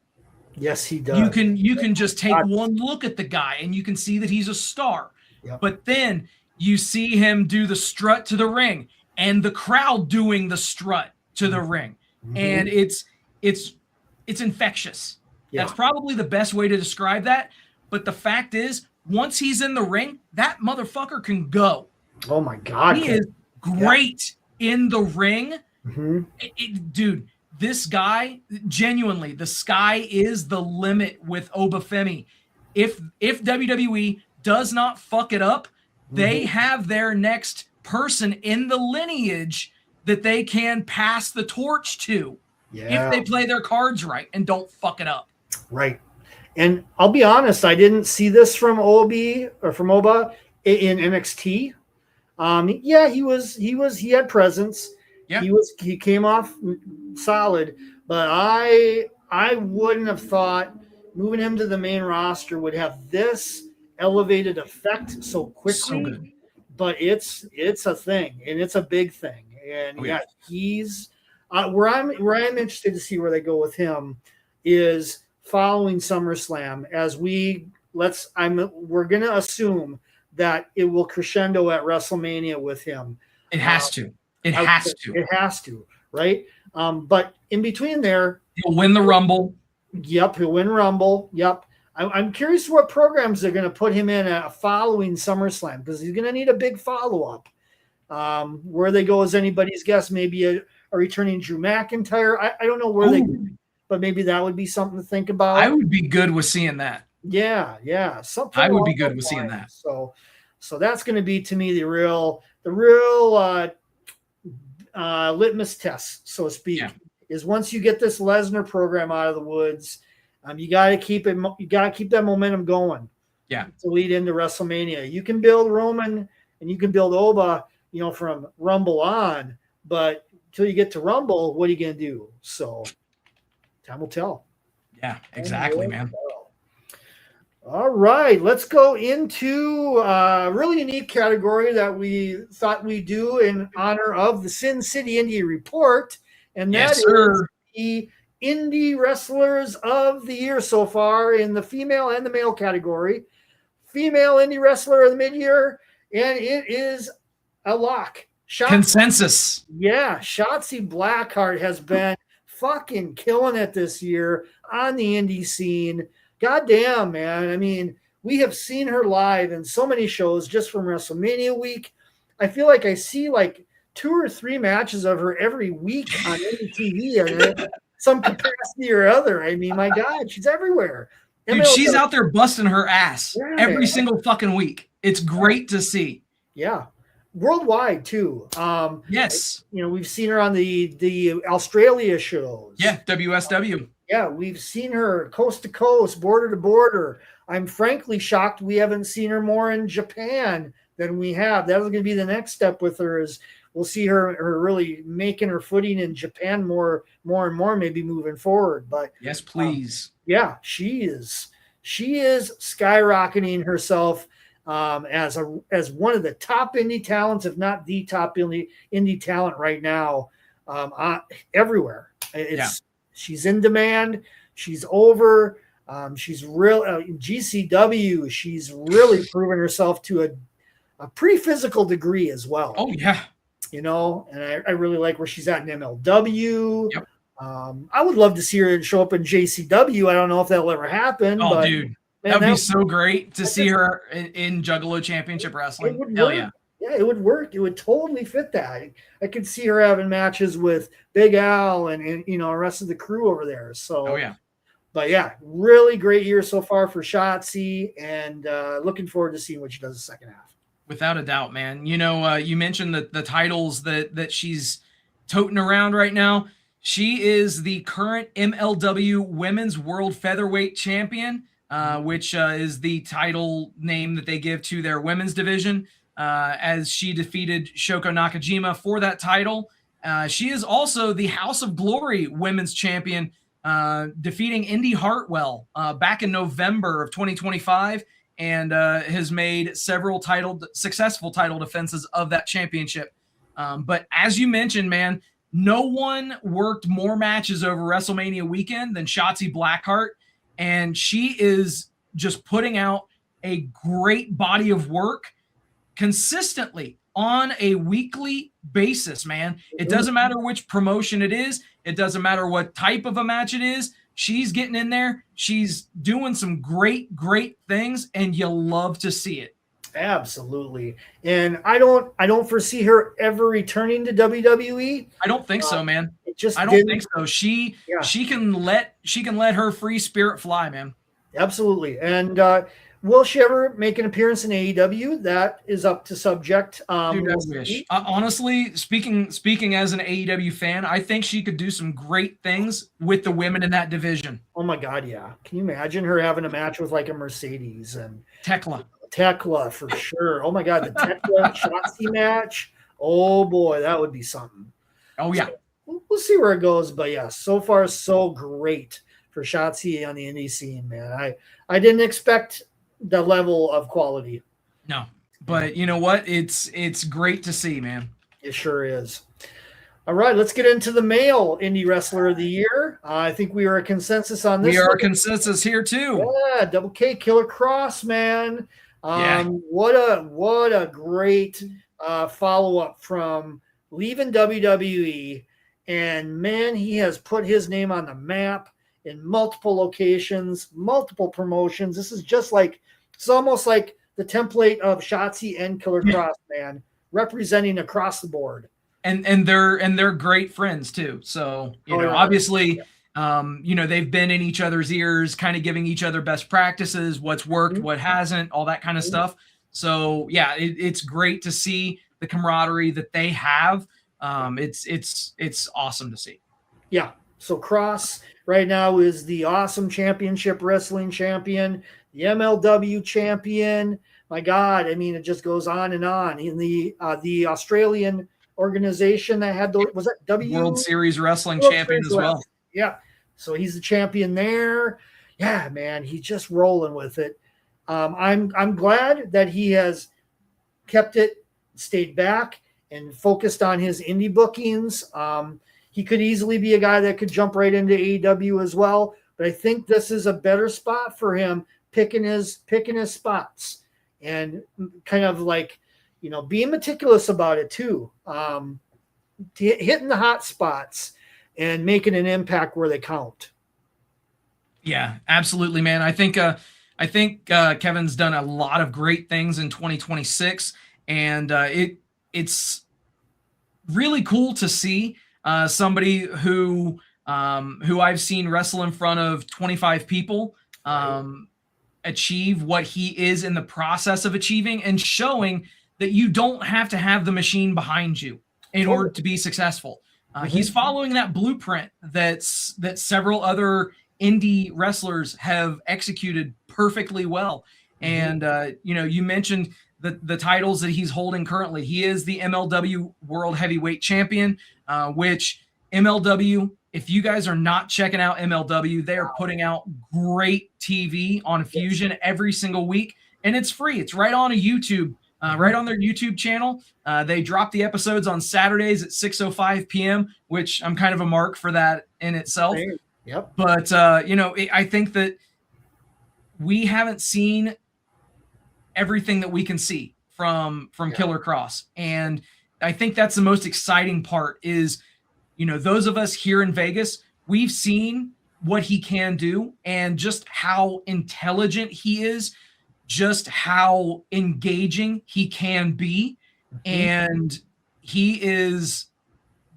Yes, he does. You can just take one look at the guy and you can see that he's a star. Yep. But then you see him do the strut to the ring and the crowd doing the strut to the ring. And it's infectious. Yeah. That's probably the best way to describe that. But the fact is, once he's in the ring, that motherfucker can go. Oh my God. He is great in the ring. Dude, this guy, genuinely, the sky is the limit with Oba Femi. If WWE does not fuck it up, they have their next person in the lineage that they can pass the torch to if they play their cards right and don't fuck it up. Right. And I'll be honest, I didn't see this from Oba in NXT. He had presence. Yep. He came off solid, but I wouldn't have thought moving him to the main roster would have this elevated effect so quickly. So good. But it's a thing, and it's a big thing. And he's where I'm interested to see where they go with him is following SummerSlam as we're going to assume that it will crescendo at WrestleMania with him. It has to. It has to, right? But in between there, he'll win the Rumble. Yep, he'll win Rumble. Yep. I'm curious what programs they're going to put him in following SummerSlam because he's going to need a big follow-up. Where they go is anybody's guess. Maybe a returning Drew McIntyre. I don't know where they go, but maybe that would be something to think about. I would be good with seeing that. Yeah. Something I would be good with seeing that. So that's going to be, to me, the real litmus test, so to speak, is once you get this Lesnar program out of the woods, you got to keep it. You got to keep that momentum going. Yeah. To lead into WrestleMania, you can build Roman and you can build Oba, from Rumble on, but until you get to Rumble, what are you going to do? So time will tell. Yeah, exactly, man. All right, let's go into a really unique category that we thought we'd do in honor of the Sin City Indy Report, and that is the Indie Wrestlers of the Year so far in the female and the male category. Female Indie Wrestler of the Mid-Year, and it is a lock. Consensus. Yeah, Shotzi Blackheart has been fucking killing it this year on the indie scene. Goddamn, man. I mean, we have seen her live in so many shows just from WrestleMania week. I feel like I see like 2 or 3 matches of her every week on indie TV or some capacity or other. I mean, my God, she's everywhere. Dude, she's out there busting her ass every single fucking week. It's great to see. Yeah. Worldwide too. Yes. We've seen her on the Australia shows. Yeah, WSW. Yeah, we've seen her coast to coast, border to border. I'm frankly shocked we haven't seen her more in Japan than we have. That's going to be the next step with her is we'll see her really making her footing in Japan more and more, maybe moving forward. But yes, please. She is skyrocketing herself as one of the top indie talents, if not the top indie talent right now, everywhere. She's in demand. She's over. She's real GCW. She's really proven herself to a pretty physical degree as well. Oh yeah. And I really like where she's at in MLW. Yep. I would love to see her show up in JCW. I don't know if that'll ever happen. Oh, dude. That would be so great to see her in Juggalo Championship Wrestling. It would Hell work. yeah. Yeah, it would work. It would totally fit that. I could see her having matches with Big Al and you know, the rest of the crew over there. So, oh yeah. But yeah, really great year so far for Shotzi, and looking forward to seeing what she does the second half. Without a doubt, man. You know, you mentioned the titles that she's toting around right now. She is the current MLW Women's World Featherweight Champion, which is the title name that they give to their women's division, as she defeated Shoko Nakajima for that title. She is also the House of Glory Women's Champion, defeating Indy Hartwell back in November of 2025, and has made several successful title defenses of that championship. But as you mentioned, man, no one worked more matches over WrestleMania weekend than Shotzi Blackheart, and she is just putting out a great body of work consistently on a weekly basis, man. It doesn't matter which promotion it is. It doesn't matter what type of a match it is. She's getting in there. She's doing some great things, and you love to see it. Absolutely. And I don't foresee her ever returning to WWE. I don't think so, man. I don't think so. She can let her free spirit fly, man. Absolutely. And will she ever make an appearance in AEW? That is up to subject. Dude, I wish. Honestly, speaking as an AEW fan, I think she could do some great things with the women in that division. Oh my God, yeah. Can you imagine her having a match with like a Mercedes and Tekla for sure. Oh my God, the Tekla Shotzi match. Oh boy, that would be something. Oh yeah. So, we'll see where it goes, but yeah, so far so great for Shotzi on the indie scene, man. I didn't expect the level of quality. No, but you know what? It's great to see, man. It sure is. All right, let's get into the male indie wrestler of the year. I think we are a consensus on this. We are a consensus here too. Yeah, Double K Killer Cross, man. What a great follow-up from leaving WWE, and man, he has put his name on the map in multiple locations, multiple promotions. This is just like, it's almost like the template of Shotzi and Killer Cross, man, representing across the board. And they're great friends too. So, obviously, they've been in each other's ears, kind of giving each other best practices, what's worked, what hasn't, all that kind of stuff. So yeah, it's great to see the camaraderie that they have. It's awesome to see. Yeah. So Cross right now is the awesome championship wrestling champion, the MLW champion. My God, I mean, it just goes on and on. In the Australian organization that had was that World Series Wrestling champion as well. Yeah. So he's the champion there. Yeah, man, he's just rolling with it. I'm glad that he has kept it, stayed back, and focused on his indie bookings. He could easily be a guy that could jump right into AEW as well, but I think this is a better spot for him, picking his spots and kind of like, being meticulous about it too. Hitting the hot spots and making an impact where they count. Yeah, absolutely, man. I think Kevin's done a lot of great things in 2026, and it's really cool to see somebody who I've seen wrestle in front of 25 people achieve what he is in the process of achieving, and showing that you don't have to have the machine behind you in order to be successful. He's following that blueprint that several other indie wrestlers have executed perfectly well. And, you mentioned the titles that he's holding currently. He is the MLW World Heavyweight Champion, which MLW, if you guys are not checking out MLW, they are putting out great TV on Fusion every single week, and it's free. It's right on YouTube. Right on their YouTube channel. They drop the episodes on Saturdays at 6:05 p.m., which I'm kind of a mark for that in itself. Yep. But, I think that we haven't seen everything that we can see from Killer Cross. And I think that's the most exciting part is, those of us here in Vegas, we've seen what he can do and just how intelligent he is, just how engaging he can be. And he is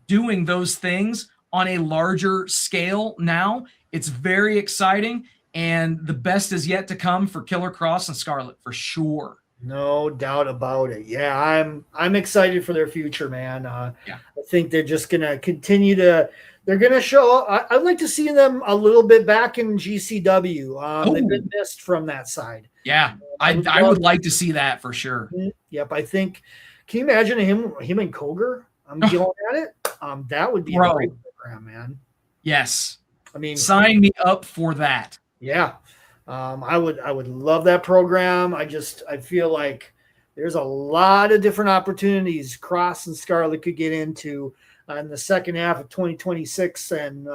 doing those things on a larger scale now. It's very exciting, and the best is yet to come for Killer Cross and Scarlet for sure. No doubt about it. Yeah, I'm excited for their future, man. Yeah. I think they're just gonna continue to. They're gonna show. I'd like to see them a little bit back in GCW. They've been missed from that side. Yeah, I would like to see that for sure. Yep, I think. Can you imagine him and Koger? I'm going at it. That would be a great program, man. Yes. I mean, sign me up for that. Yeah. I would love that program. I feel like there's a lot of different opportunities Cross and Scarlet could get into in the second half of 2026, and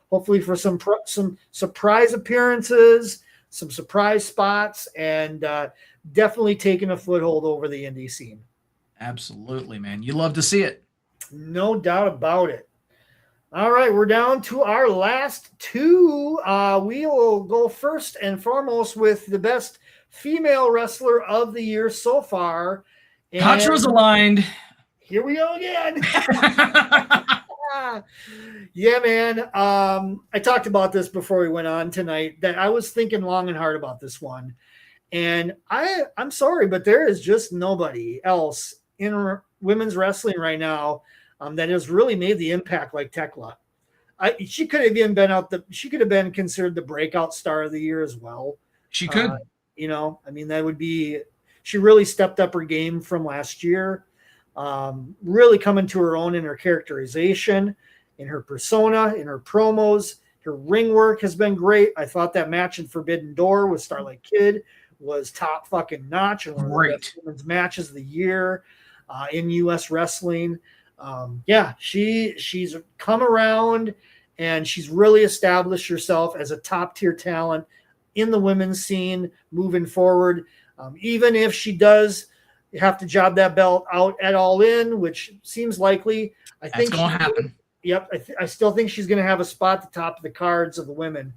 hopefully for some surprise appearances, some surprise spots, and definitely taking a foothold over the indie scene. Absolutely, man. You love to see it. No doubt about it. All right, we're down to our last two. We will go first and foremost with the best female wrestler of the year so far. Contro's aligned. Here we go again. Yeah, man. I talked about this before we went on tonight, that I was thinking long and hard about this one. And I'm sorry, but there is just nobody else in women's wrestling right now that has really made the impact like Tekla. She could have even been she could have been considered the breakout star of the year as well. She could. I mean, that would be, she really stepped up her game from last year. Really coming to her own in her characterization, in her persona, in her promos. Her ring work has been great. I thought that match in Forbidden Door with Starlight Kid was top fucking notch and one of the best women's matches of the year in U.S. wrestling. She's come around and she's really established herself as a top tier talent in the women's scene moving forward. Even if she does have to job that belt out at All In, which seems likely, I think that's going to happen. Yep. I still think she's going to have a spot at the top of the cards of the women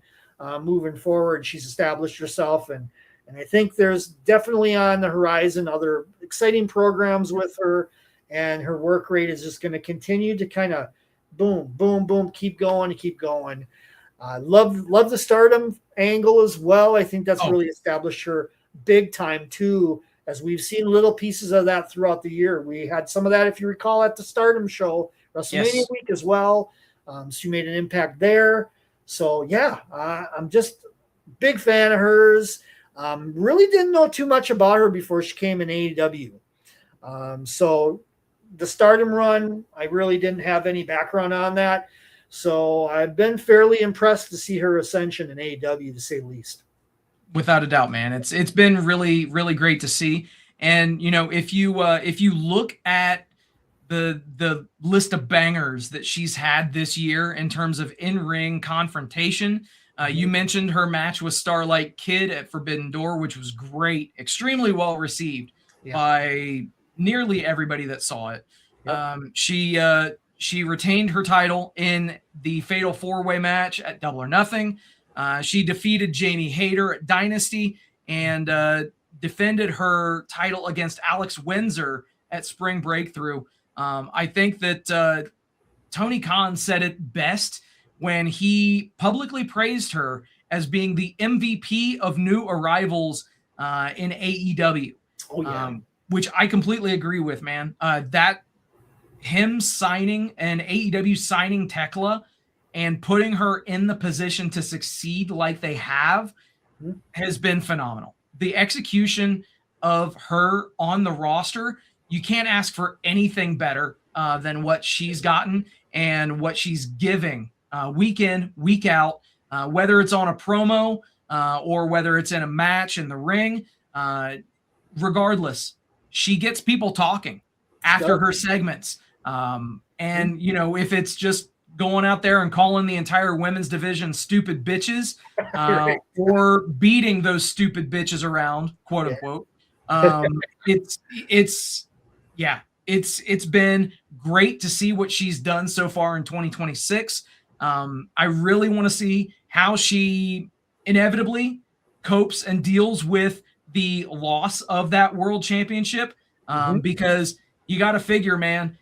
moving forward. She's established herself, and I think there's definitely on the horizon other exciting programs with her. And her work rate is just going to continue to kind of boom, boom, boom, keep going. Love the Stardom angle as well. I think that's really established her big time too, as we've seen little pieces of that throughout the year. We had some of that, if you recall, at the Stardom show, WrestleMania week as well. She made an impact there. So yeah, I'm just a big fan of hers. Really didn't know too much about her before she came in AEW. So the Stardom run, I really didn't have any background on that. So I've been fairly impressed to see her ascension in AEW, to say the least. Without a doubt, man. It's been really, really great to see. And, if you look at the list of bangers that she's had this year in terms of in-ring confrontation, you mentioned her match with Starlight Kid at Forbidden Door, which was great, extremely well received by nearly everybody that saw it. Yep. She retained her title in the Fatal 4-Way match at Double or Nothing. She defeated Jamie Hayter at Dynasty and defended her title against Alex Windsor at Spring Breakthrough. I think that Tony Khan said it best when he publicly praised her as being the MVP of new arrivals in AEW. Oh, yeah. Which I completely agree with, man. That him signing and AEW signing Tekla and putting her in the position to succeed like they have has been phenomenal. The execution of her on the roster, you can't ask for anything better than what she's gotten and what she's giving week in, week out, whether it's on a promo or whether it's in a match in the ring. Regardless, she gets people talking after her segments. And, if it's just going out there and calling the entire women's division stupid bitches or beating those stupid bitches around, quote unquote, it's been great to see what she's done so far in 2026. I really want to see how she inevitably copes and deals with the loss of that world championship. Because you got to figure, man,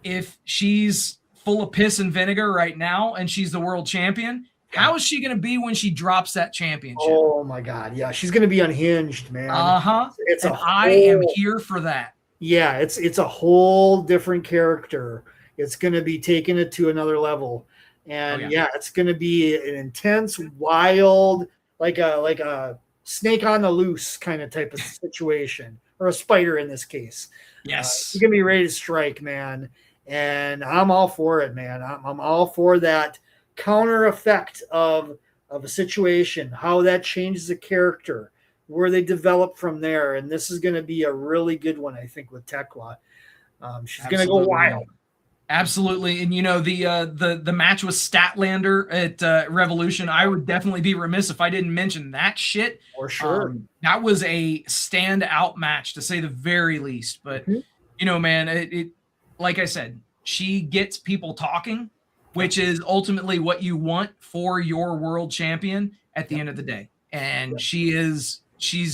if she's full of piss and vinegar right now and she's the world champion, how is she going to be when she drops that championship? Oh my God. Yeah. She's going to be unhinged, man. I am here for that. Yeah. It's a whole different character. It's going to be taking it to another level. And it's going to be an intense, wild, like a snake on the loose kind of type of situation, or a spider in this case. Yes. She's going to be ready to strike, man. And I'm all for it, man. I'm all for that counter effect of a situation, how that changes the character, where they develop from there. And this is going to be a really good one, I think, with Tekla. She's going to go wild. Absolutely. And the match with Statlander at Revolution, I would definitely be remiss if I didn't mention that shit. For sure. That was a standout match, to say the very least. But man, it like I said, she gets people talking, which is ultimately what you want for your world champion at the end of the day. And she's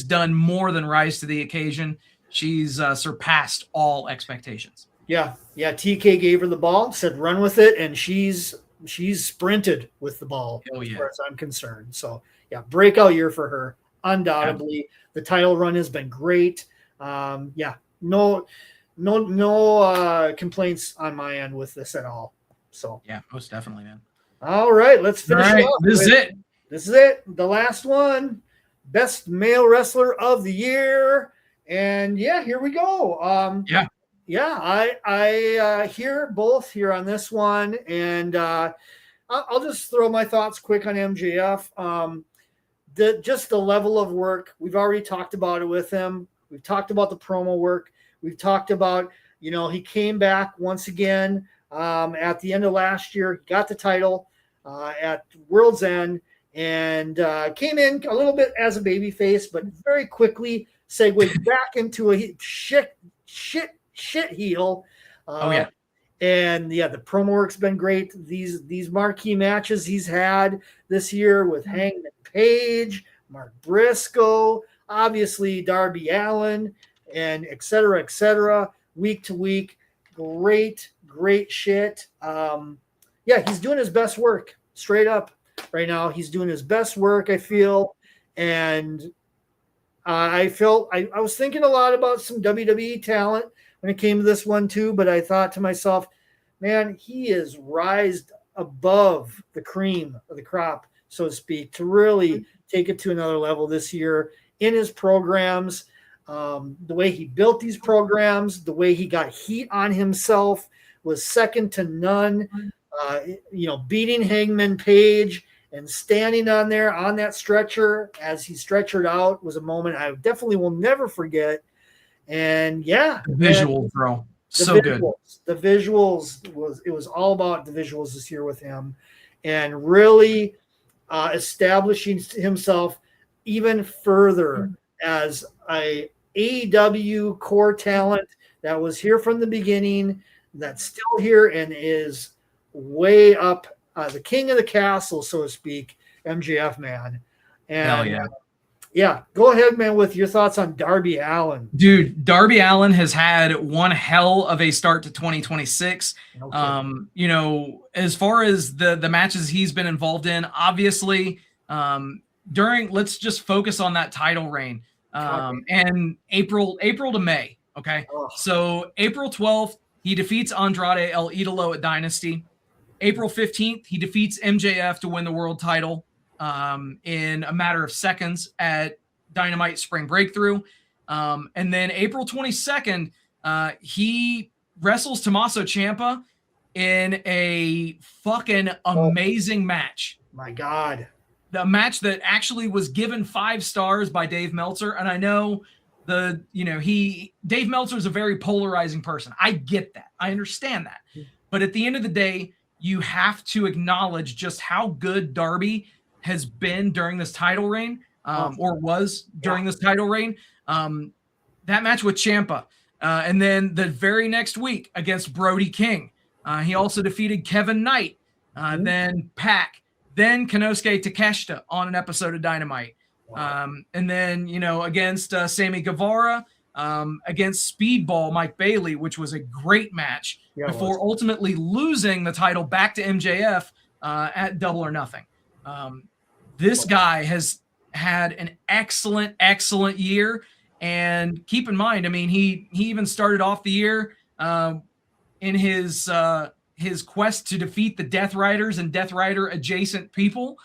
done more than rise to the occasion. She's surpassed all expectations. Yeah. TK gave her the ball, said run with it, and she's sprinted with the ball as far as I'm concerned. So breakout year for her, undoubtedly. Yeah. The title run has been great. No complaints on my end with this at all. So most definitely, man. All right, let's finish it off. This is it. The last one, best male wrestler of the year, and here we go. I hear both here on this one, and I'll just throw my thoughts quick on MJF. Just the level of work, we've already talked about it with him. We've talked about the promo work. We've talked about, he came back once again at the end of last year. He got the title at World's End and came in a little bit as a babyface, but very quickly segued back into a shit heel. And the promo work's been great. These marquee matches he's had this year with Hangman Page, Mark Briscoe, obviously Darby Allin, and et cetera, week to week. Great shit. He's doing his best work straight up right now. He's doing his best work, I feel. And I was thinking a lot about some WWE talent when it came to this one too, but I thought to myself, man, he is rised above the cream of the crop, so to speak, to really take it to another level this year in his programs. The way he built these programs, the way he got heat on himself was second to none. Beating Hangman Page and standing on there on that stretcher as he stretchered out was a moment I definitely will never forget. And the visuals, bro, so good. The visuals was all about the visuals this year with him, and really establishing himself even further as a AEW core talent that was here from the beginning, that's still here and is way up, the king of the castle, so to speak, MJF, man. And hell yeah. Go ahead, man, with your thoughts on Darby Allin. Dude, Darby Allin has had one hell of a start to 2026. Okay. As far as the matches he's been involved in, obviously, let's just focus on that title reign. And April to May. Okay. So April 12th, he defeats Andrade El Idolo at Dynasty. April 15th, he defeats MJF to win the world title in a matter of seconds at Dynamite Spring Breakthrough. And then April 22nd, he wrestles Tommaso Ciampa in a fucking amazing match. My God. The match that actually was given 5 stars by Dave Meltzer. And I know Dave Meltzer is a very polarizing person. I get that. I understand that. But at the end of the day, you have to acknowledge just how good Darby has been during this title reign, or was during this title reign. That match with Ciampa. And then the very next week against Brody King. He also defeated Kevin Knight, then Pac, then Konosuke Takeshita on an episode of Dynamite. Wow. And then, against Sammy Guevara, against Speedball Mike Bailey, which was a great match, before ultimately losing the title back to MJF at Double or Nothing. This guy has had an excellent, excellent year. And keep in mind, I mean, he even started off the year in his quest to defeat the Death Riders and Death Rider adjacent people,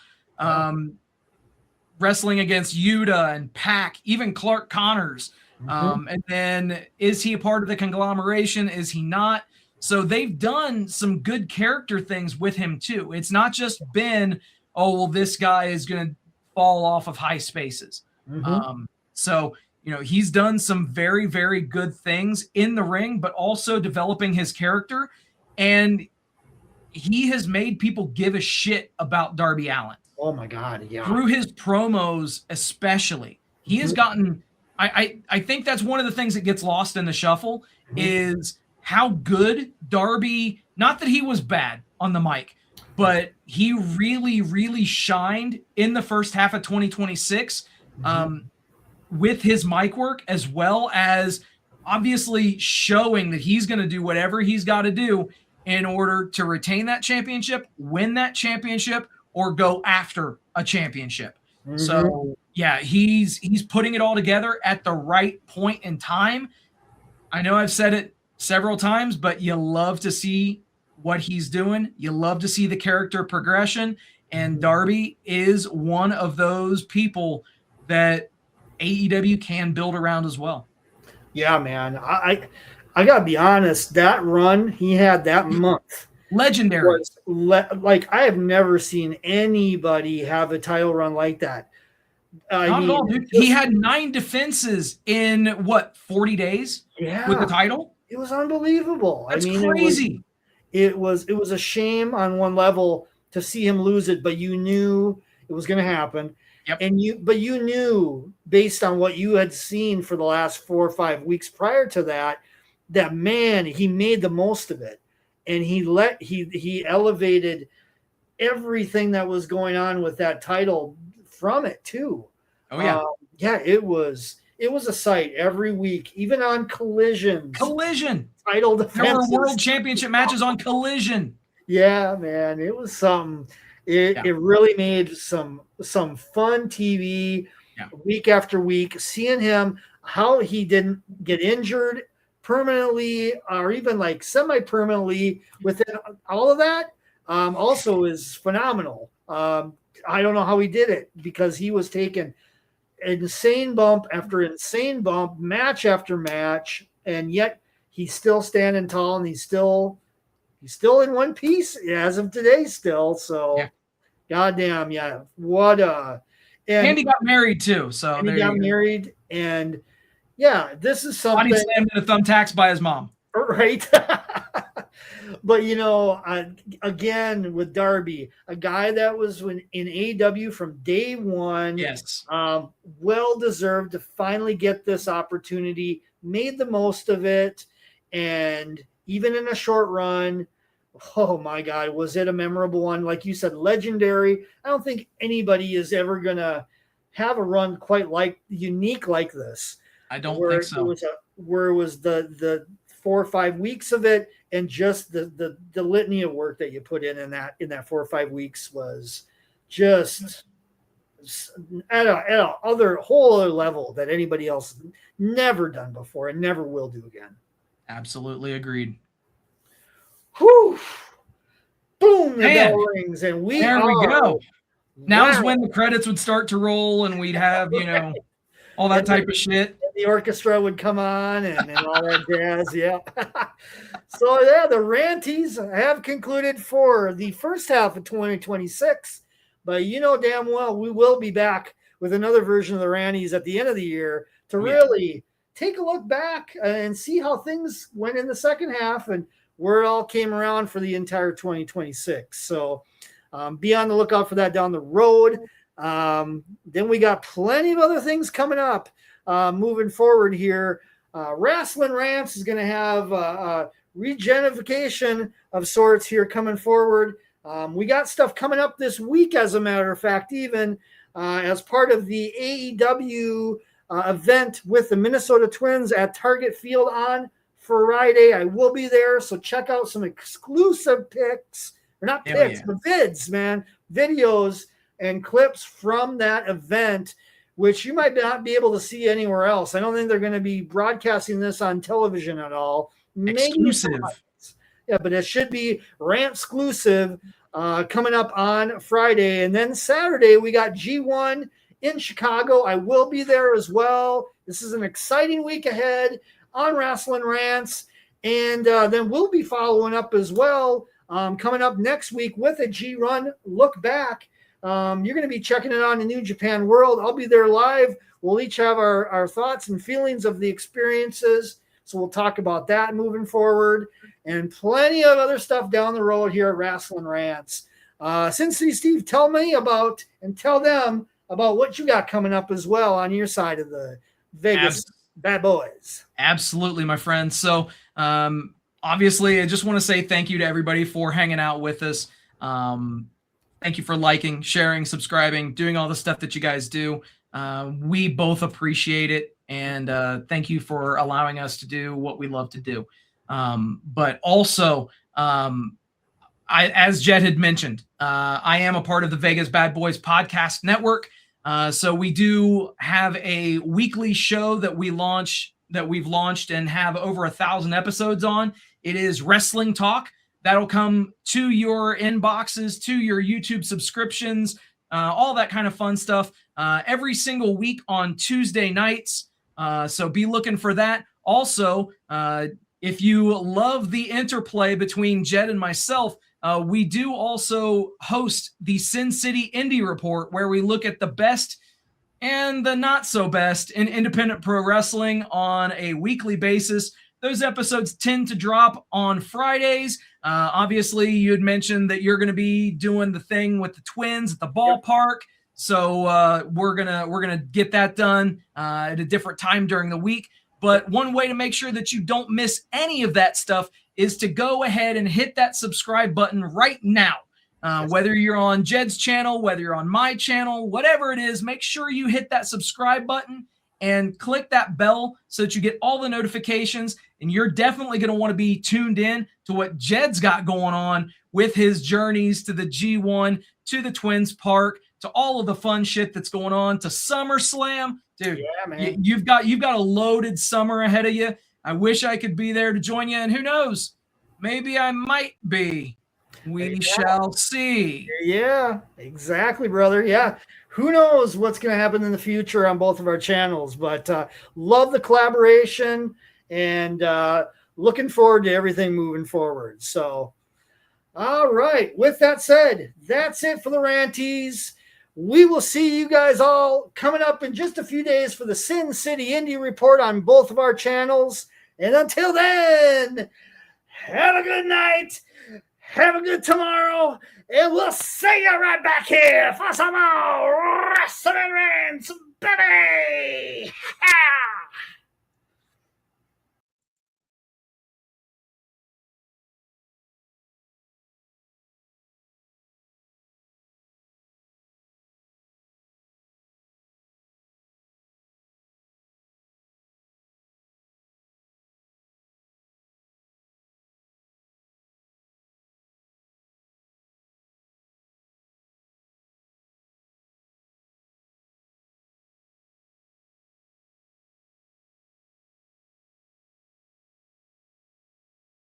wrestling against Yuta and Pac, even Clark Connors. And then, is he a part of the conglomeration? Is he not? So they've done some good character things with him too. It's not just been, oh, well, this guy is going to fall off of high spaces. So, he's done some very, very good things in the ring, but also developing his character. And he has made people give a shit about Darby Allin. Oh my God. Yeah. Through his promos, especially, he has gotten, I think that's one of the things that gets lost in the shuffle is how good Darby, not that he was bad on the mic, but he really, really shined in the first half of 2026 with his mic work, as well as obviously showing that he's going to do whatever he's got to do in order to retain that championship, win that championship, or go after a championship. So yeah, he's putting it all together at the right point in time. I know I've said it several times, but you love to see what he's doing. You love to see the character progression, and Darby is one of those people that AEW can build around as well. Yeah, man. I gotta be honest, that run he had that month, legendary. Like, I have never seen anybody have a title run like that. Not at all, dude. He had 9 defenses in 40 days with the title. It was unbelievable. That's crazy. It was a shame on one level to see him lose it, but you knew it was going to happen. Yep. But you knew, based on what you had seen for the last 4 or 5 weeks prior to that, that man, he made the most of it, and he elevated everything that was going on with that title from it too. Oh yeah. Yeah, it was a sight every week, even on Collision. Title defenses. There were world championship matches on Collision. Yeah, man, it was something. It really made some fun TV week after week. Seeing him, how he didn't get injured permanently or even like semi-permanently within all of that, also is phenomenal. I don't know how he did it, because he was taking insane bump after insane bump, match after match, and yet he's still standing tall, and he's still in one piece as of today still. So goddamn, yeah. And he got married too. So he got married, and yeah, this is something. Body slammed in the thumbtacks by his mom. Right. But again, with Darby, a guy that was in AEW from day one. Yes. Well deserved to finally get this opportunity, made the most of it, and even in a short run, oh my God, was it a memorable one? Like you said, legendary. I don't think anybody is ever gonna have a run quite unique like this. I don't think so. Where it was the 4 or 5 weeks of it, and just the litany of work that you put in that 4 or 5 weeks was just at a whole other level that anybody else never done before and never will do again. Absolutely agreed. Whew. Boom, the bell rings, and there we go. Now's when the credits would start to roll, and we'd have, all that type of shit. The orchestra would come on and all that jazz, yeah. So, yeah, the Rantys have concluded for the first half of 2026. But damn well we will be back with another version of the Rantys at the end of the year to really take a look back and see how things went in the second half and where it all came around for the entire 2026. So be on the lookout for that down the road. Then we got plenty of other things coming up moving forward here. Rasslin Rants is going to have a regenification of sorts here coming forward. We got stuff coming up this week, as a matter of fact, even as part of the AEW event with the Minnesota Twins at Target Field on Friday. I will be there, so check out some exclusive pics, or not pics, but vids, man, videos and clips from that event, which you might not be able to see anywhere else. I don't think they're going to be broadcasting this on television at all. Maybe exclusive. Yeah, but it should be rant exclusive coming up on Friday. And then Saturday, we got G1 in Chicago. I will be there as well. This is an exciting week ahead on Rasslin Rants. And then we'll be following up as well coming up next week with a G-Run look back. You're going to be checking it on the New Japan World. I'll be there live. We'll each have our thoughts and feelings of the experiences. So we'll talk about that moving forward, and plenty of other stuff down the road here at Rasslin Rants. Cincinnati Steve, tell me about and tell them about what you got coming up as well on your side of the Vegas Bad Boys. Absolutely, my friend. So obviously, I just want to say thank you to everybody for hanging out with us. Thank you for liking, sharing, subscribing, doing all the stuff that you guys do. We both appreciate it. And thank you for allowing us to do what we love to do. But also, as Jed had mentioned, I am a part of the Vegas Bad Boys podcast network. So we do have a weekly show that we've launched and have over 1,000 episodes on. It is Wrestling Talk. That'll come to your inboxes, to your YouTube subscriptions, all that kind of fun stuff every single week on Tuesday nights. So be looking for that. Also, if you love the interplay between Jed and myself, we do also host the Sin City Indy Report, where we look at the best and the not so best in independent pro wrestling on a weekly basis. Those episodes tend to drop on Fridays. Obviously, you had mentioned that you're going to be doing the thing with the Twins at the ballpark. So we're gonna get that done at a different time during the week. But one way to make sure that you don't miss any of that stuff is to go ahead and hit that subscribe button right now. Whether you're on Jed's channel, whether you're on my channel, whatever it is, make sure you hit that subscribe button and click that bell so that you get all the notifications. And you're definitely going to want to be tuned in to what Jed's got going on with his journeys to the G1, to the Twins Park, to all of the fun shit that's going on, to SummerSlam. Dude, yeah, man. You've got a loaded summer ahead of you. I wish I could be there to join you, and who knows? Maybe I might be. We shall see. Yeah, exactly, brother. Yeah. Who knows what's going to happen in the future on both of our channels, but love the collaboration and looking forward to everything moving forward. So, all right. With that said, that's it for the Rantys. We will see you guys all coming up in just a few days for the Sin City Indy Report on both of our channels. And until then, have a good night. Have a good tomorrow. And we'll see you right back here for some more Rasslin Rants, baby.